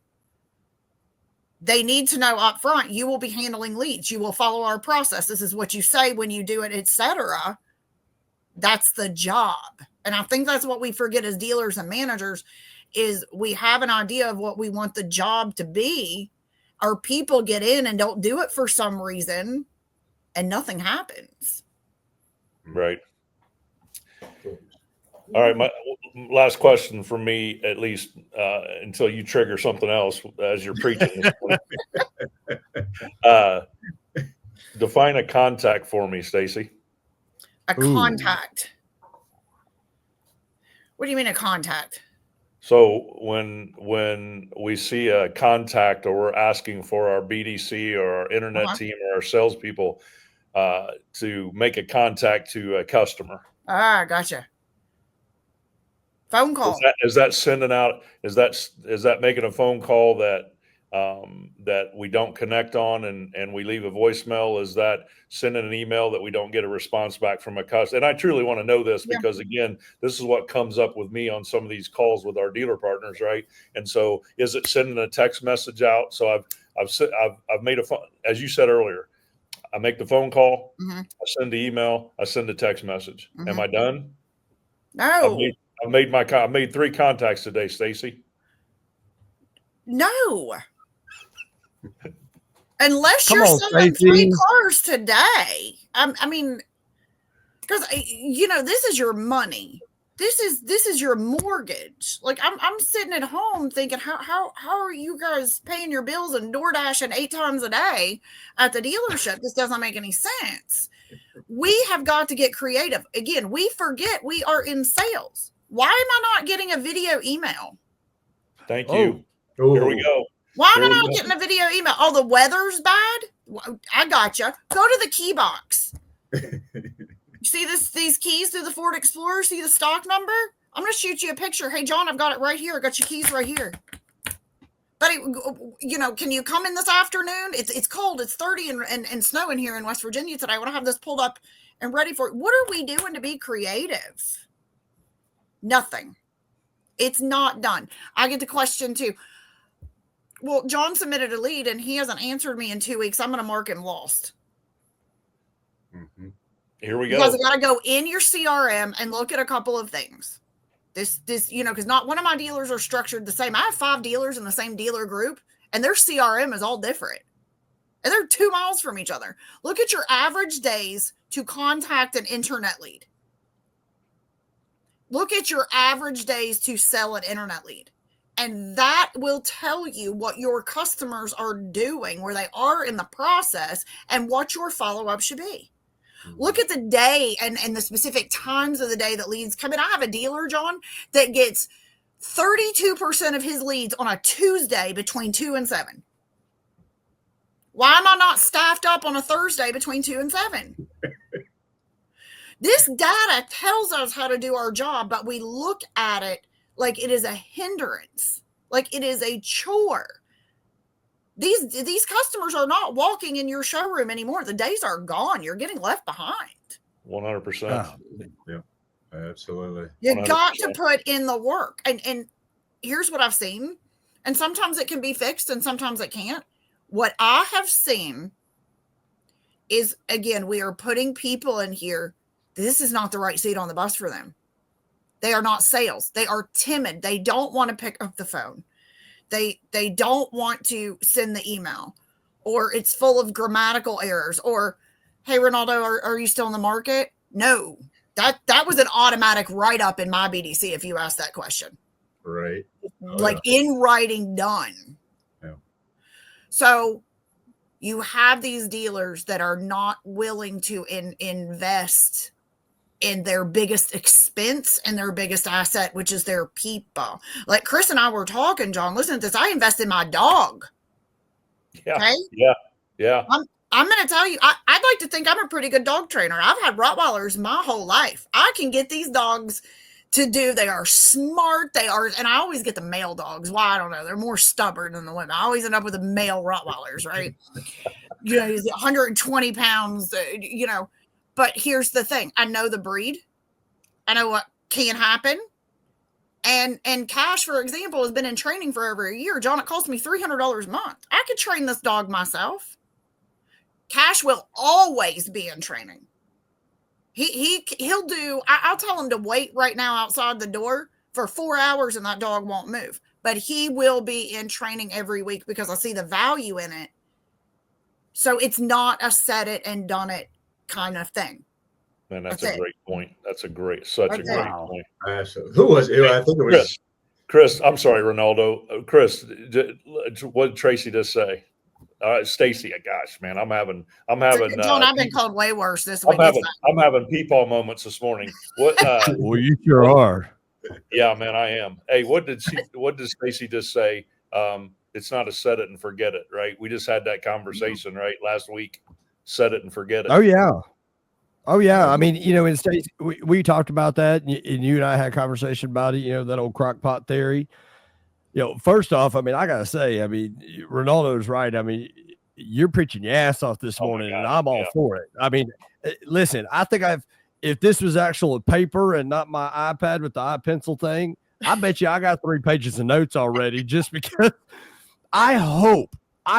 Speaker 4: they need to know up front, you will be handling leads. You will follow our process. This is what you say when you do it, etc. That's the job. And I think that's what we forget as dealers and managers is we have an idea of what we want the job to be. Our people get in and don't do it for some reason and nothing happens.
Speaker 2: Right. All right. My last question for me, at least until you trigger something else as you're preaching. Define a contact for me, Stacy.
Speaker 4: A contact. What do you mean a contact?
Speaker 2: So when we see a contact or we're asking for our BDC or our internet team or our salespeople to make a contact to a customer.
Speaker 4: Ah, gotcha. Phone call.
Speaker 2: Is that sending out? Is that making a phone call that we don't connect on and we leave a voicemail? Is that sending an email that we don't get a response back from a customer? And I truly want to know this because again, this is what comes up with me on some of these calls with our dealer partners, right? And so, is it sending a text message out? So I've made a phone, as you said earlier. I make the phone call. Mm-hmm. I send the email. I send the text message. Mm-hmm. Am I done?
Speaker 4: No.
Speaker 2: I made 3 contacts today, Stacy.
Speaker 4: No. Unless you're selling 3 cars today. I mean, because, this is your money. this is your mortgage. Like I'm sitting at home thinking, how are you guys paying your bills and DoorDashing 8 times a day at the dealership? This doesn't make any sense. We have got to get creative. Again, we forget we are in sales. Why am I not getting a video email?
Speaker 2: Thank you.
Speaker 3: Oh.
Speaker 2: Here we go.
Speaker 4: Why am I not getting a video email? Oh, the weather's bad? I gotcha. Go to the key box. See these keys through the Ford Explorer? See the stock number? I'm going to shoot you a picture. Hey, John, I've got it right here. I got your keys right here. But, can you come in this afternoon? It's cold. It's 30 and snowing here in West Virginia today. I want to have this pulled up and ready for it. What are we doing to be creative? Nothing. It's not done. I get the question too. Well, John submitted a lead and he hasn't answered me in 2 weeks. I'm going to mark him lost.
Speaker 3: Mm-hmm.
Speaker 2: Here we go.
Speaker 4: Because I got to go in your CRM and look at a couple of things. This, because not one of my dealers are structured the same. I have 5 dealers in the same dealer group and their CRM is all different. And they're 2 miles from each other. Look at your average days to contact an internet lead. Look at your average days to sell an internet lead. And that will tell you what your customers are doing, where they are in the process, and what your follow-up should be. Look at the day and the specific times of the day that leads come in. I have a dealer, John, that gets 32% of his leads on a Tuesday between 2 and 7. Why am I not staffed up on a Thursday between 2 and 7? This data tells us how to do our job, but we look at it like it is a hindrance, like it is a chore. These customers are not walking in your showroom anymore. The days are gone. You're getting left behind.
Speaker 2: 100%.
Speaker 3: Yeah, absolutely.
Speaker 4: You
Speaker 2: 100%.
Speaker 4: got to put in the work. And here's what I've seen. And sometimes it can be fixed and sometimes it can't. What I have seen is, again, we are putting people in here. This is not the right seat on the bus for them. They are not sales. They are timid. They don't want to pick up the phone. They don't want to send the email, or it's full of grammatical errors, or, hey, Ronaldo, are you still in the market? No, that was an automatic write-up in my BDC if you ask that question.
Speaker 3: Right.
Speaker 4: In writing, done.
Speaker 3: Yeah.
Speaker 4: So you have these dealers that are not willing to invest in their biggest expense and their biggest asset, which is their people. Like Chris and I were talking, John, listen to this. I invest in my dog.
Speaker 2: Yeah.
Speaker 4: Okay?
Speaker 2: Yeah.
Speaker 4: I'm going to tell you, I'd like to think I'm a pretty good dog trainer. I've had Rottweilers my whole life. I can get these dogs they are smart. And I always get the male dogs. Why? I don't know. They're more stubborn than the women. I always end up with the male Rottweilers, right? He's 120 pounds, But here's the thing. I know the breed. I know what can happen. And Cash, for example, has been in training for over a year. John, it costs me $300 a month. I could train this dog myself. Cash will always be in training. He'll do, I'll tell him to wait right now outside the door for 4 hours and that dog won't move. But he will be in training every week because I see the value in it. So it's not a set it and done it kind of thing.
Speaker 2: Man, that's a great point. That's a great point.
Speaker 3: Absolutely. Who was it? I think it was
Speaker 2: Chris. I'm sorry, Ronaldo. Chris, what did Tracy just say? Stacy, gosh, man, I'm having.
Speaker 4: John, I've been called way worse this week.
Speaker 2: I'm having peepaw moments this morning. What?
Speaker 1: Well, you sure are.
Speaker 2: Yeah, man, I am. Hey, what did Stacy just say? It's not a set it and forget it, right? We just had that conversation, right, last week. Set it and forget it.
Speaker 1: Oh yeah. I mean, in States, we talked about that, and you and I had a conversation about it. That old crock pot theory. First off, I mean, I gotta say, Ronaldo's right. I mean, you're preaching your ass off this morning, and I'm all for it. I mean, listen, I think if this was actual paper and not my iPad with the iPencil thing, I bet you I got 3 pages of notes already, just because I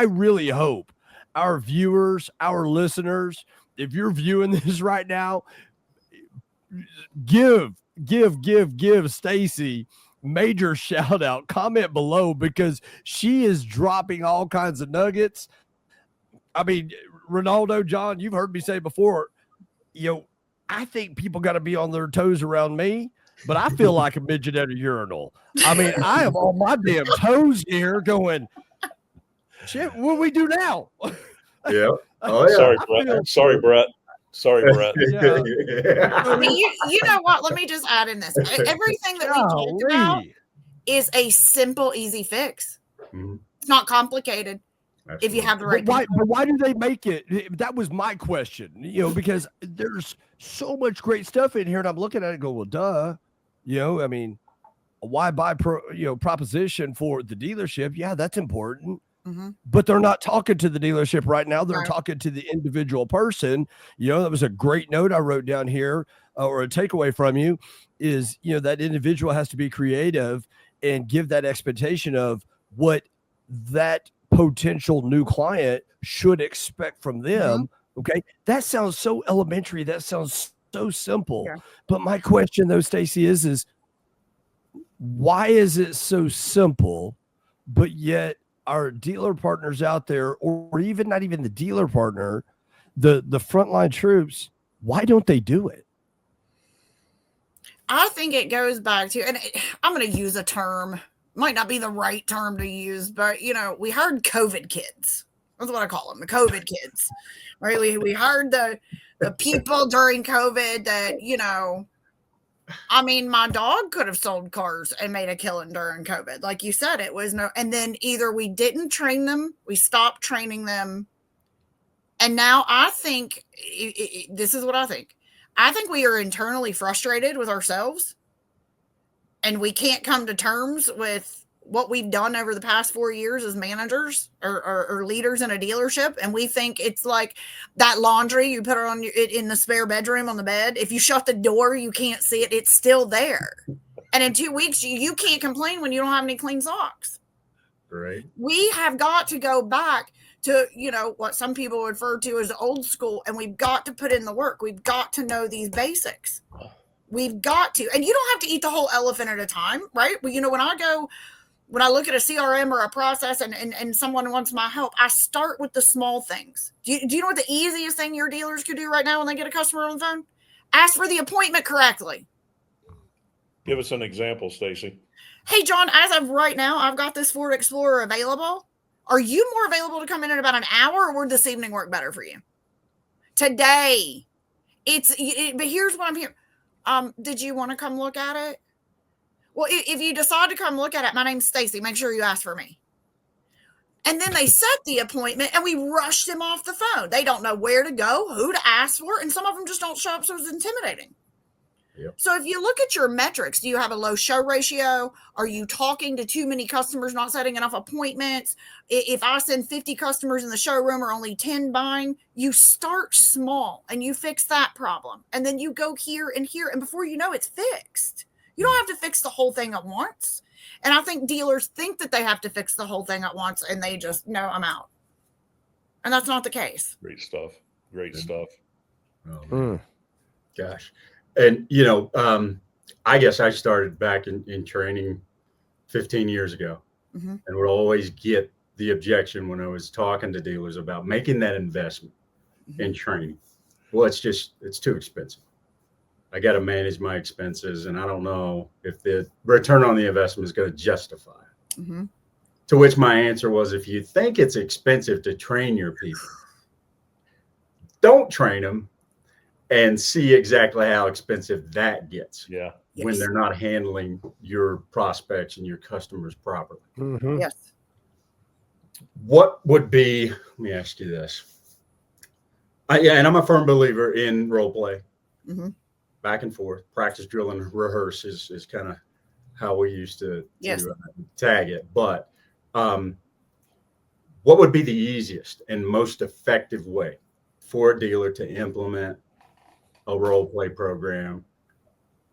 Speaker 1: really hope our viewers, our listeners, if you're viewing this right now, give Stacy major shout out, comment below, because she is dropping all kinds of nuggets. I mean, Ronaldo, John, you've heard me say before, I think people got to be on their toes around me. but I feel like a midget at a urinal. I mean, I am on my damn toes here going, shit, what do we do now?
Speaker 3: Yeah. Oh, yeah.
Speaker 2: Sorry, Brett. Sorry, Brett. Sorry, Brett.
Speaker 1: Yeah.
Speaker 4: But you know what? Let me just add in this. Everything that we talked about is a simple, easy fix.
Speaker 3: Mhm.
Speaker 4: It's not complicated.
Speaker 3: Absolutely.
Speaker 4: If you have the right.
Speaker 1: But why do they make it? That was my question. You know, because there's so much great stuff in here, and I'm looking at it and go, well, duh. You know, I mean, why buy proposition for the dealership? Yeah, that's important.
Speaker 4: Mm-hmm.
Speaker 1: But they're not talking to the dealership right now. They're talking to the individual person. You know, that was a great note I wrote down here, or a takeaway from you is, you know, that individual has to be creative and give that expectation of what that potential new client should expect from them. Mm-hmm. Okay. That sounds so elementary. That sounds so simple. Yeah. But my question though, Stacy, is why is it so simple, but yet our dealer partners out there, or even not even the dealer partner, the frontline troops, why don't they do it?
Speaker 4: I think it goes back to, and I'm going to use a term, might not be the right term to use, but you know, we hired COVID kids. That's what I call them, the COVID kids, right? We hired the people during COVID that, you know, I mean, my dog could have sold cars and made a killing during COVID. Like you said, it was no, and then either we didn't train them, we stopped training them. And now I think this is what I think. I think we are internally frustrated with ourselves and we can't come to terms with what we've done over the past 4 years as managers or leaders in a dealership. And we think it's like that laundry, you put it in the spare bedroom on the bed. If you shut the door, you can't see it. It's still there. And in 2 weeks, you can't complain when you don't have any clean socks.
Speaker 3: Right.
Speaker 4: We have got to go back to, you know, what some people refer to as old school. And we've got to put in the work. We've got to know these basics. We've got to, and you don't have to eat the whole elephant at a time, right? Well, you know, when I look at a CRM or a process and someone wants my help, I start with the small things. Do you know what the easiest thing your dealers could do right now when they get a customer on the phone? Ask for the appointment correctly.
Speaker 2: Give us an example, Stacy.
Speaker 4: Hey, John, as of right now, I've got this Ford Explorer available. Are you more available to come in about an hour, or would this evening work better for you? Today. But here's what I'm hearing. Did you want to come look at it? Well, if you decide to come look at it, my name's Stacy. Make sure you ask for me. And then they set the appointment and we rushed them off the phone. They don't know where to go, who to ask for, and some of them just don't show up, so it's intimidating. Yep. So if you look at your metrics, do you have a low show ratio? Are you talking to too many customers, not setting enough appointments? If I send 50 customers in the showroom or only 10 buying, you start small and you fix that problem. And then you go here and here, and before you know, it's fixed. You don't have to fix the whole thing at once. And I think dealers think that they have to fix the whole thing at once and they just, no, I'm out. And that's not the case.
Speaker 2: Great stuff. Great stuff.
Speaker 3: Oh, gosh. And, you know, I guess I started back in training 15 years ago. Mm-hmm. And would always get the objection when I was talking to dealers about making that investment in training. Well, it's too expensive. I got to manage my expenses, and I don't know if the return on the investment is going to justify it. Mm-hmm. To which my answer was, if you think it's expensive to train your people, don't train them and see exactly how expensive that gets.
Speaker 2: Yeah.
Speaker 3: When they're not handling your prospects and your customers properly.
Speaker 1: Mm-hmm.
Speaker 4: Yes.
Speaker 3: What would be, let me ask you this. And I'm a firm believer in role play. Mm-hmm. Back and forth, practice, drill, and rehearse is kind of how we used to tag it. But what would be the easiest and most effective way for a dealer to implement a role play program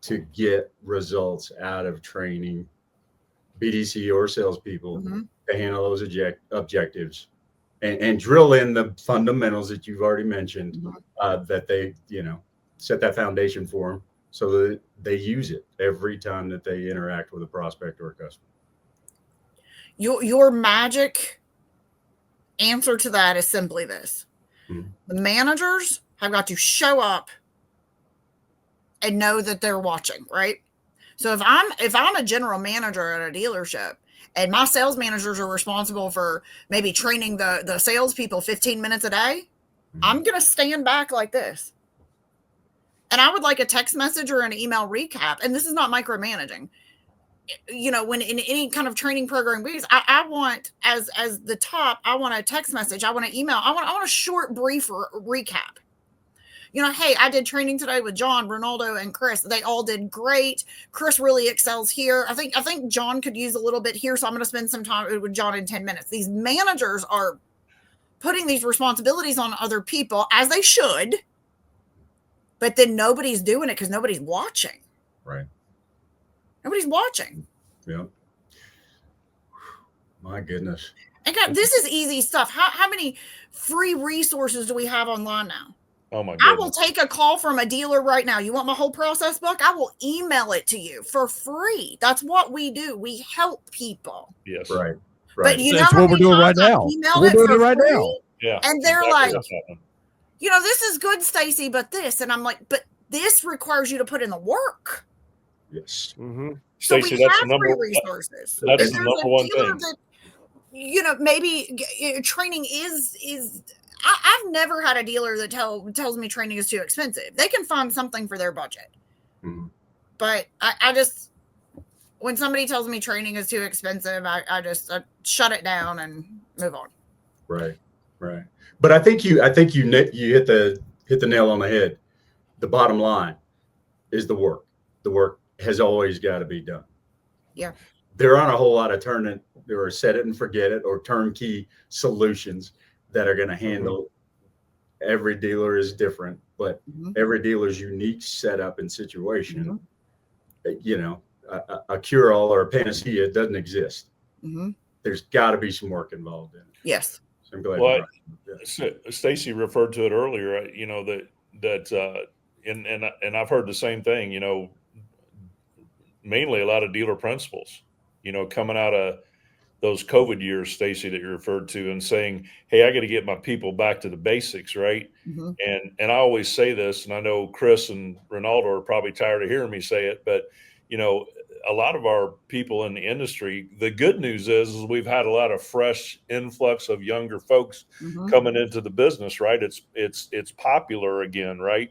Speaker 3: to get results out of training BDC or salespeople to handle those objectives and drill in the fundamentals that you've already mentioned that they, you know, set that foundation for them so that they use it every time that they interact with a prospect or a customer.
Speaker 4: Your magic answer to that is simply this. The managers have got to show up and know that they're watching, right? So if I'm a general manager at a dealership and my sales managers are responsible for maybe training the salespeople 15 minutes a day, I'm going to stand back like this. And I would like a text message or an email recap. And this is not micromanaging. You know, when in any kind of training program, I want as the top, I want a text message. I want an email. I want a short, brief recap. You know, hey, I did training today with John, Ronaldo, and Chris. They all did great. Chris really excels here. I think John could use a little bit here, so I'm going to spend some time with John in 10 minutes. These managers are putting these responsibilities on other people, as they should, but then nobody's doing it because nobody's watching.
Speaker 3: Right.
Speaker 4: Nobody's watching.
Speaker 3: Yeah. My goodness.
Speaker 4: And God, this is easy stuff. How many free resources do we have online now?
Speaker 2: Oh my goodness.
Speaker 4: I will take a call from a dealer right now. You want my whole process book? I will email it to you for free. That's what we do. We help people.
Speaker 2: Yes.
Speaker 3: Right.
Speaker 4: But you
Speaker 1: That's
Speaker 4: know
Speaker 1: what we're doing right now.
Speaker 4: We're
Speaker 1: doing it right now.
Speaker 2: Yeah.
Speaker 4: And they're
Speaker 2: exactly
Speaker 4: like, you know, this is good, Stacy, but this. And I'm like, but this requires you to put in the work.
Speaker 3: Yes.
Speaker 1: Mm-hmm.
Speaker 4: So
Speaker 2: Stacy,
Speaker 4: we
Speaker 2: that's
Speaker 4: have
Speaker 2: the number.
Speaker 4: free resources.
Speaker 2: That's
Speaker 4: If
Speaker 2: the
Speaker 4: there's
Speaker 2: number
Speaker 4: a
Speaker 2: one
Speaker 4: dealer
Speaker 2: thing.
Speaker 4: that, you know, maybe training is I've never had a dealer that tells me training is too expensive. They can find something for their budget.
Speaker 3: Mm-hmm.
Speaker 4: But I just, when somebody tells me training is too expensive, I just shut it down and move on.
Speaker 3: Right. Right. But I think you hit the nail on the head. The bottom line is the work. The work has always got to be done.
Speaker 4: Yeah.
Speaker 3: There aren't a whole lot of there are set it and forget it or turnkey solutions that are going to handle. Every dealer is different, but every dealer's unique setup and situation, you know, a cure-all or a panacea doesn't exist. There's got to be some work involved in it.
Speaker 4: Yes.
Speaker 3: So I'm glad.
Speaker 2: Well, Stacy referred to it earlier, you know, and I've heard the same thing, you know, mainly a lot of dealer principals, you know, coming out of those COVID years, Stacy, that you referred to, and saying, hey, I got to get my people back to the basics, right? And I always say this, and I know Chris and Ronaldo are probably tired of hearing me say it, but, you know, a lot of our people in the industry, the good news is we've had a lot of fresh influx of younger folks coming into the business, right? It's popular again, right?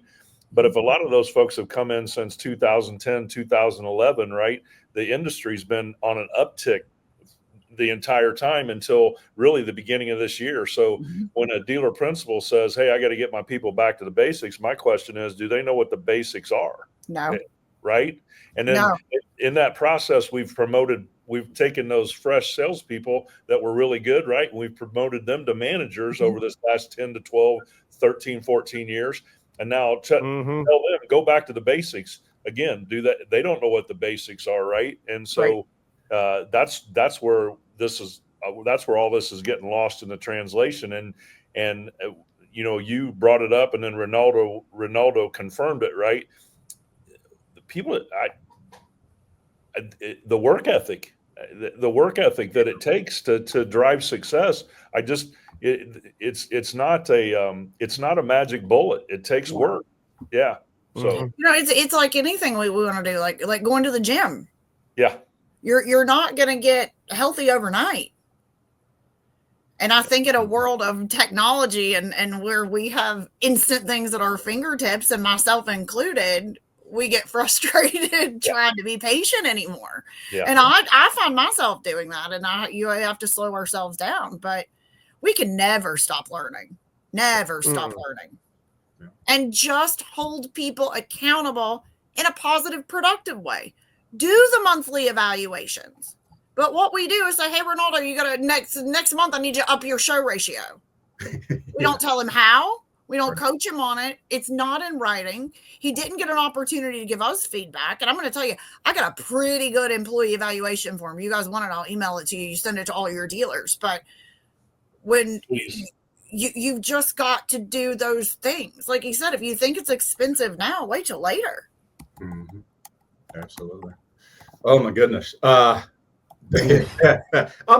Speaker 2: But if a lot of those folks have come in since 2010, 2011, right, the industry's been on an uptick the entire time until really the beginning of this year. So when a dealer principal says, hey, I got to get my people back to the basics, my question is, do they know what the basics are?
Speaker 4: No.
Speaker 2: Right. And then in that process, we've taken those fresh salespeople that were really good, right? And we've promoted them to managers over this last 10 to 12, 13, 14 years. And now tell them, go back to the basics again, do that. They don't know what the basics are. Right. And so that's where this is, that's where all this is getting lost in the translation. And you know, you brought it up and then Ronaldo confirmed it, right? The people, the work ethic that it takes to drive success. It's not a magic bullet. It takes work. Yeah. So,
Speaker 4: you know, it's like anything we want to do, like going to the gym.
Speaker 2: Yeah.
Speaker 4: You're not going to get healthy overnight. And I think in a world of technology and where we have instant things at our fingertips, and myself included, we get frustrated trying to be patient anymore. Yeah. And I find myself doing that, and you have to slow ourselves down, but we can never stop learning, and just hold people accountable in a positive, productive way. Do the monthly evaluations. But what we do is say, hey, Ronaldo, you got to next month, I need you to up your show ratio. We don't tell him how. We don't coach him on it. It's not in writing. He didn't get an opportunity to give us feedback. And I'm going to tell you, I got a pretty good employee evaluation form. You guys want it, I'll email it to you. You send it to all your dealers. But when you've just got to do those things. Like he said, if you think it's expensive now, wait till later.
Speaker 3: Absolutely. Oh, my goodness. I'm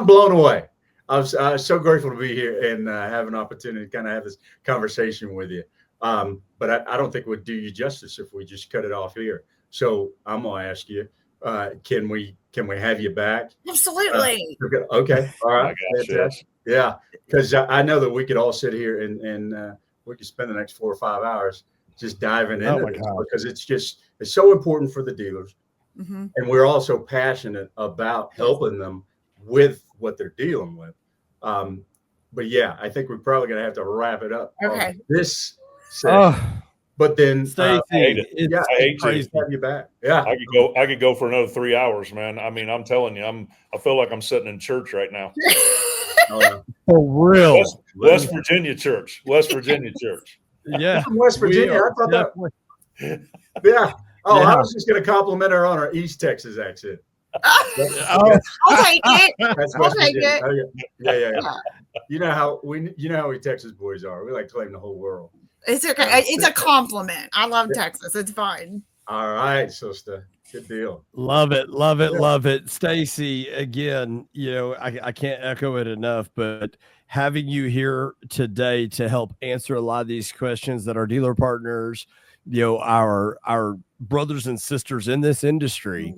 Speaker 3: blown away. I was so grateful to be here and have an opportunity to kind of have this conversation with you. But I don't think it would do you justice if we just cut it off here. So I'm going to ask you, Can we have you back?
Speaker 4: Absolutely.
Speaker 3: Okay. All right.
Speaker 2: My gosh, yes.
Speaker 3: Yeah. Because I know that we could all sit here and we could spend the next 4 or 5 hours just diving into this because it's so important for the dealers.
Speaker 4: Mm-hmm.
Speaker 3: And we're also passionate about helping them with what they're dealing with. But yeah, I think we're probably going to have to wrap it up.
Speaker 4: Okay.
Speaker 3: This session. But then,
Speaker 1: Stacy,
Speaker 2: I hate
Speaker 3: crazy to have you back. Yeah,
Speaker 2: I could go for another 3 hours, man. I mean, I'm telling you, I feel like I'm sitting in church right now.
Speaker 1: For real.
Speaker 2: West Virginia church.
Speaker 1: Yeah.
Speaker 3: From West Virginia. I thought that. Yeah. Oh, I was just going to compliment her on her East Texas accent.
Speaker 4: I'll take it.
Speaker 3: That's West Virginia. Yeah. You know how we Texas boys are. We like to claim the whole world.
Speaker 4: It's okay. It's a compliment. I love Texas. It's fine.
Speaker 3: All right, sister. Good deal.
Speaker 1: Love it. Stacy, again, I can't echo it enough, but having you here today to help answer a lot of these questions that our dealer partners, our brothers and sisters in this industry,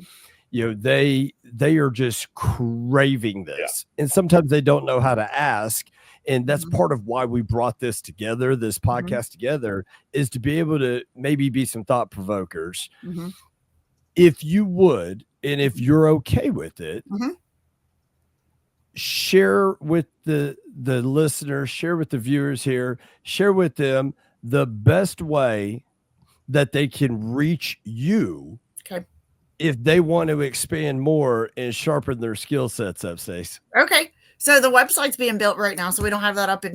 Speaker 1: they are just craving this. Yeah. And sometimes they don't know how to ask. And that's part of why we brought this together, this podcast together, is to be able to maybe be some thought provokers. If you would, and if you're okay with it, share with the listeners, share with the viewers here, share with them the best way that they can reach you. Okay. If they want to expand more and sharpen their skill sets up, Stace.
Speaker 4: Okay. So the website's being built right now, so we don't have that up and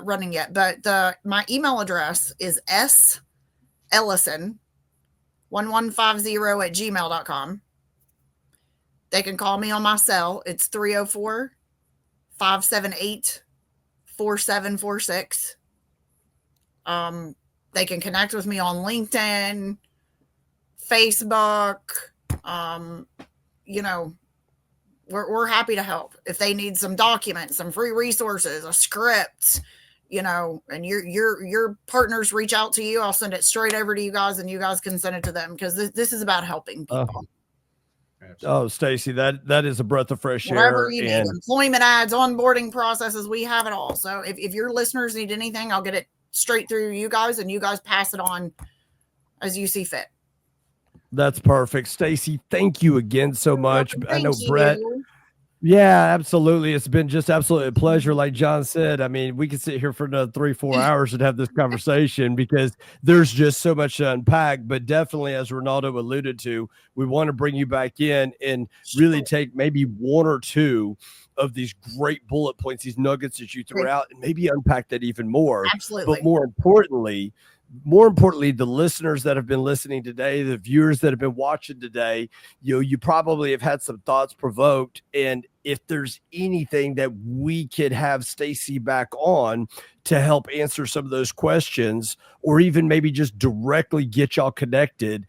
Speaker 4: running yet. But my email address is sellison1150@gmail.com. They can call me on my cell. It's 304-578-4746. They can connect with me on LinkedIn, Facebook. We're happy to help. If they need some documents, some free resources, a script, and your partners reach out to you, I'll send it straight over to you guys, and you guys can send it to them, because this is about helping people.
Speaker 1: Stacy, that is a breath of fresh air.
Speaker 4: Whatever you need, employment ads, onboarding processes, we have it all. So if your listeners need anything, I'll get it straight through you guys, and you guys pass it on as you see fit.
Speaker 1: That's perfect. Stacy, thank you again so much. I know Brett. Yeah, absolutely. It's been just absolutely a pleasure. Like John said, I mean, we could sit here for another 3-4 hours and have this conversation because there's just so much to unpack. But definitely, as Ronaldo alluded to, we want to bring you back in and really take maybe 1 or 2 of these great bullet points, these nuggets that you threw out, and maybe unpack that even more.
Speaker 4: Absolutely.
Speaker 1: But more importantly, the listeners that have been listening today, the viewers that have been watching today, you probably have had some thoughts provoked. And if there's anything that we could have Stacy back on to help answer some of those questions, or even maybe just directly get y'all connected,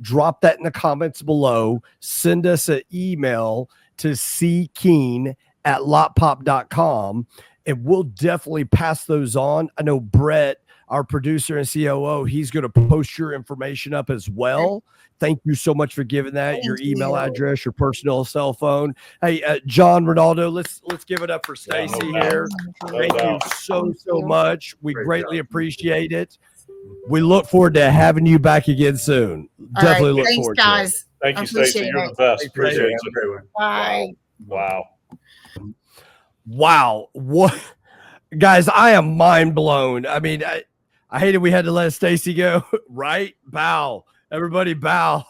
Speaker 1: drop that in the comments below. Send us an email to ckeen@lotpop.com, and we'll definitely pass those on. I know Brett, our producer and COO, he's going to post your information up as well. Thank you so much for giving that. Your email address, your personal cell phone. Hey, John, Ronaldo, let's give it up for Stacy here. Thank you so much. We greatly appreciate it. We look forward to having you back again soon. Definitely look forward to it.
Speaker 2: Thank you, Stacy. You're the best. Appreciate it.
Speaker 4: Bye.
Speaker 1: Wow. What? Guys, I am mind blown. I mean, I hated we had to let Stacy go, right? Bow. Everybody bow.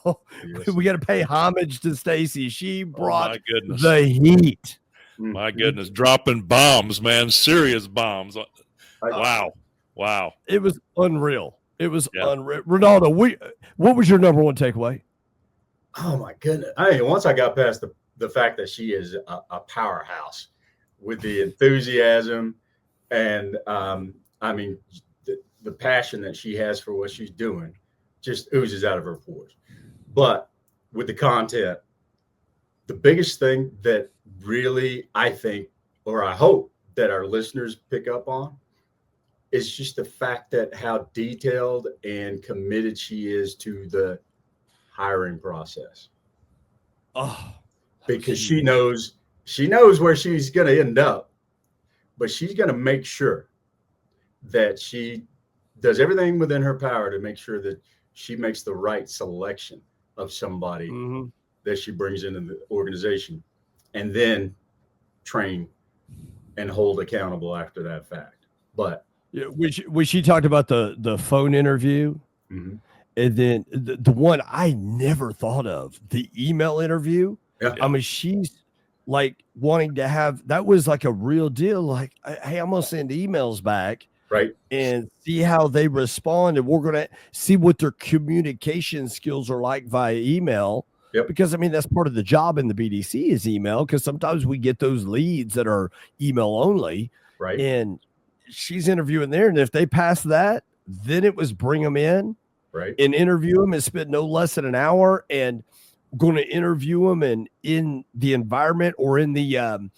Speaker 1: Yes. We got to pay homage to Stacy. She brought the heat.
Speaker 2: My goodness. Dropping bombs, man. Serious bombs. Wow.
Speaker 1: It was unreal. Unreal. Ronaldo, what was your number 1 takeaway?
Speaker 3: Oh, my goodness. I mean, once I got past the fact that she is a powerhouse with the enthusiasm and, I mean, the passion that she has for what she's doing just oozes out of her pores. But with the content, the biggest thing that really I think, or I hope that our listeners pick up on, is just the fact that how detailed and committed she is to the hiring process.
Speaker 1: Oh,
Speaker 3: because she knows where she's going to end up, but she's going to make sure that she does everything within her power to make sure that she makes the right selection of somebody that she brings into the organization, and then train and hold accountable after that fact. But
Speaker 1: yeah, when she talked about the phone interview, and then the one I never thought of, the email interview.
Speaker 3: Yeah.
Speaker 1: I mean, she's like wanting to have, that was like a real deal. Like, hey, I'm gonna send emails back,
Speaker 3: right,
Speaker 1: and see how they respond, and we're gonna see what their communication skills are like via email.
Speaker 3: Yep.
Speaker 1: Because I mean, that's part of the job in the BDC is email, because sometimes we get those leads that are email only.
Speaker 3: Right.
Speaker 1: And she's interviewing there, and if they pass that, then it was bring them in,
Speaker 3: right,
Speaker 1: and interview them and spend no less than an hour, and going to interview them and in the environment or in the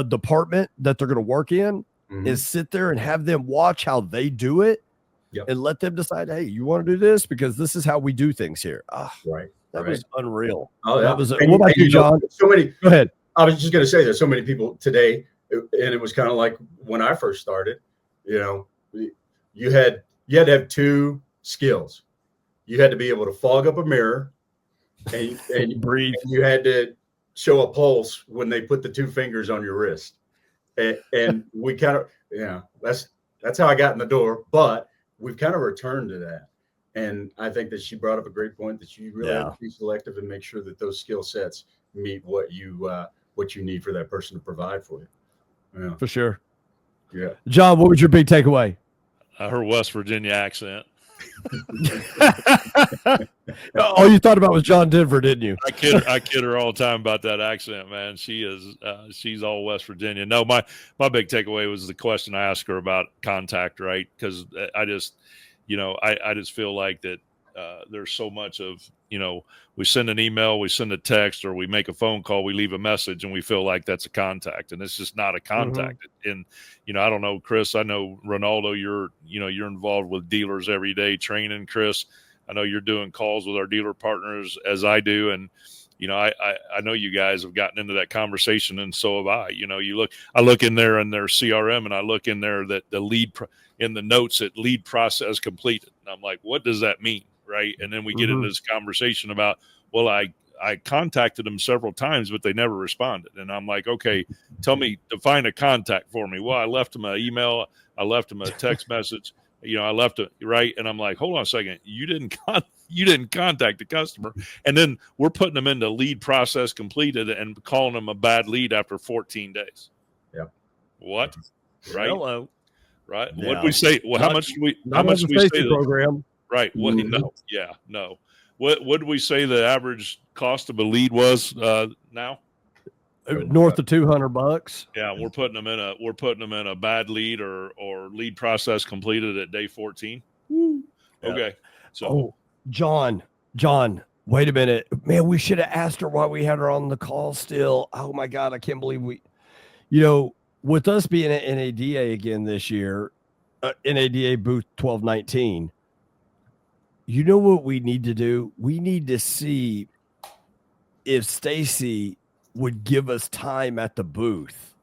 Speaker 1: department that they're going to work in, is sit there and have them watch how they do it.
Speaker 3: Yep.
Speaker 1: And let them decide, hey, you want to do this because this is how we do things here.
Speaker 3: Right.
Speaker 1: That was unreal.
Speaker 3: Oh, yeah.
Speaker 1: That was. What about you, John?
Speaker 3: So many.
Speaker 1: Go ahead.
Speaker 3: I was just going to say there's so many people today, and it was kind of like when I first started. You know, you had to have two skills. You had to be able to fog up a mirror, and
Speaker 1: breathe.
Speaker 3: And you had to show a pulse when they put the two fingers on your wrist. And we kind of, that's how I got in the door. But we've kind of returned to that. And I think that she brought up a great point that you really have to be selective and make sure that those skill sets meet what you need for that person to provide for you. Yeah.
Speaker 1: For sure.
Speaker 3: Yeah.
Speaker 1: John, what was your big takeaway?
Speaker 2: Her West Virginia accent.
Speaker 1: All you thought about was John Denver, didn't you?
Speaker 2: I kid her all the time about that accent, man. She's all West Virginia. No, my big takeaway was the question I asked her about contact, right? Because I just feel like that there's so much of, we send an email, we send a text, or we make a phone call, we leave a message, and we feel like that's a contact, and it's just not a contact. And I don't know, Chris, I know Ronaldo, you're involved with dealers every day training. Chris, I know you're doing calls with our dealer partners as I do, and I know you guys have gotten into that conversation, and so have I. I look in there in their CRM, and I look in there that the lead in the notes that lead process completed, and I'm like, what does that mean? Right. And then we get into this conversation about, well, I contacted them several times, but they never responded. And I'm like, okay, define a contact for me. Well, I left them an email. I left them a text message. I left it right. And I'm like, hold on a second. You didn't contact the customer. And then we're putting them into lead process completed and calling them a bad lead after 14 days.
Speaker 3: Yeah.
Speaker 2: What? Right.
Speaker 1: Hello.
Speaker 2: Right.
Speaker 1: Yeah.
Speaker 2: What did we say? Well, how much do we say
Speaker 1: the program?
Speaker 2: Right. Well, no. Yeah. No. What did we say the average cost of a lead was now?
Speaker 1: North of $200.
Speaker 2: Yeah, we're putting them in a bad lead or lead process completed at day 14. Okay. So
Speaker 1: John, wait a minute. Man, we should have asked her why we had her on the call still. Oh my God, I can't believe with us being at NADA again this year, NADA booth 1219. You know what we need to do? We need to see if Stacy would give us time at the booth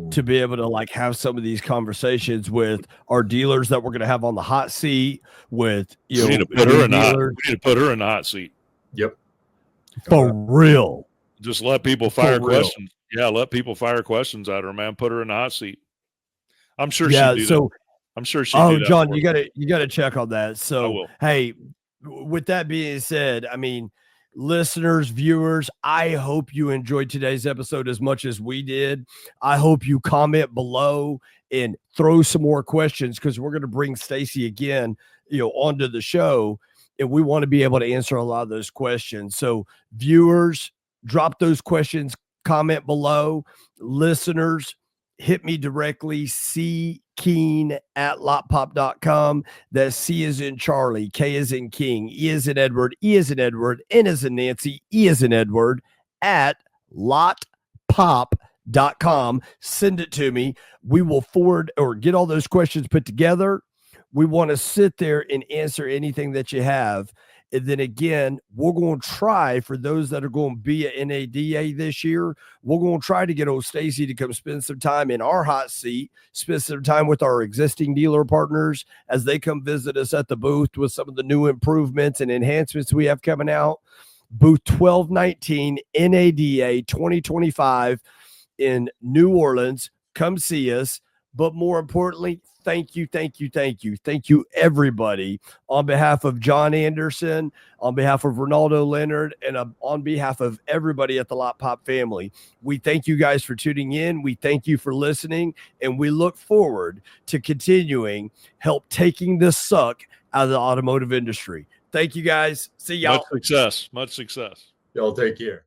Speaker 1: to be able to have some of these conversations with our dealers that we're going to have on the hot seat with,
Speaker 2: we need to put her in the hot seat.
Speaker 3: Yep.
Speaker 1: For real.
Speaker 2: Just let people fire questions. Yeah. Let people fire questions at her, man. Put her in the hot seat. I'm sure she'd do that. I'm sure she.
Speaker 1: Oh, John, you gotta check on that. So,
Speaker 2: hey,
Speaker 1: with that being said, I mean, listeners, viewers, I hope you enjoyed today's episode as much as we did. I hope you comment below and throw some more questions, because we're going to bring Stacy again, onto the show, and we want to be able to answer a lot of those questions. So, viewers, drop those questions, comment below. Listeners, hit me directly, ckeen@lotpop.com. That's C is in Charlie, K is in King, E is in Edward, E is in Edward, N is in Nancy, E is in Edward, at lotpop.com. Send it to me. We will forward or get all those questions put together. We want to sit there and answer anything that you have. And then again, we're going to try, for those that are going to be at NADA this year, we're going to try to get old Stacy to come spend some time in our hot seat, spend some time with our existing dealer partners as they come visit us at the booth with some of the new improvements and enhancements we have coming out. Booth 1219 NADA 2025 in New Orleans. Come see us. But more importantly, thank you, everybody, on behalf of John Anderson, on behalf of Ronaldo Leonard, and on behalf of everybody at the Lotpop family. We thank you guys for tuning in. We thank you for listening, and we look forward to continuing help taking this suck out of the automotive industry. Thank you guys. See y'all.
Speaker 2: Much success.
Speaker 3: Y'all take care.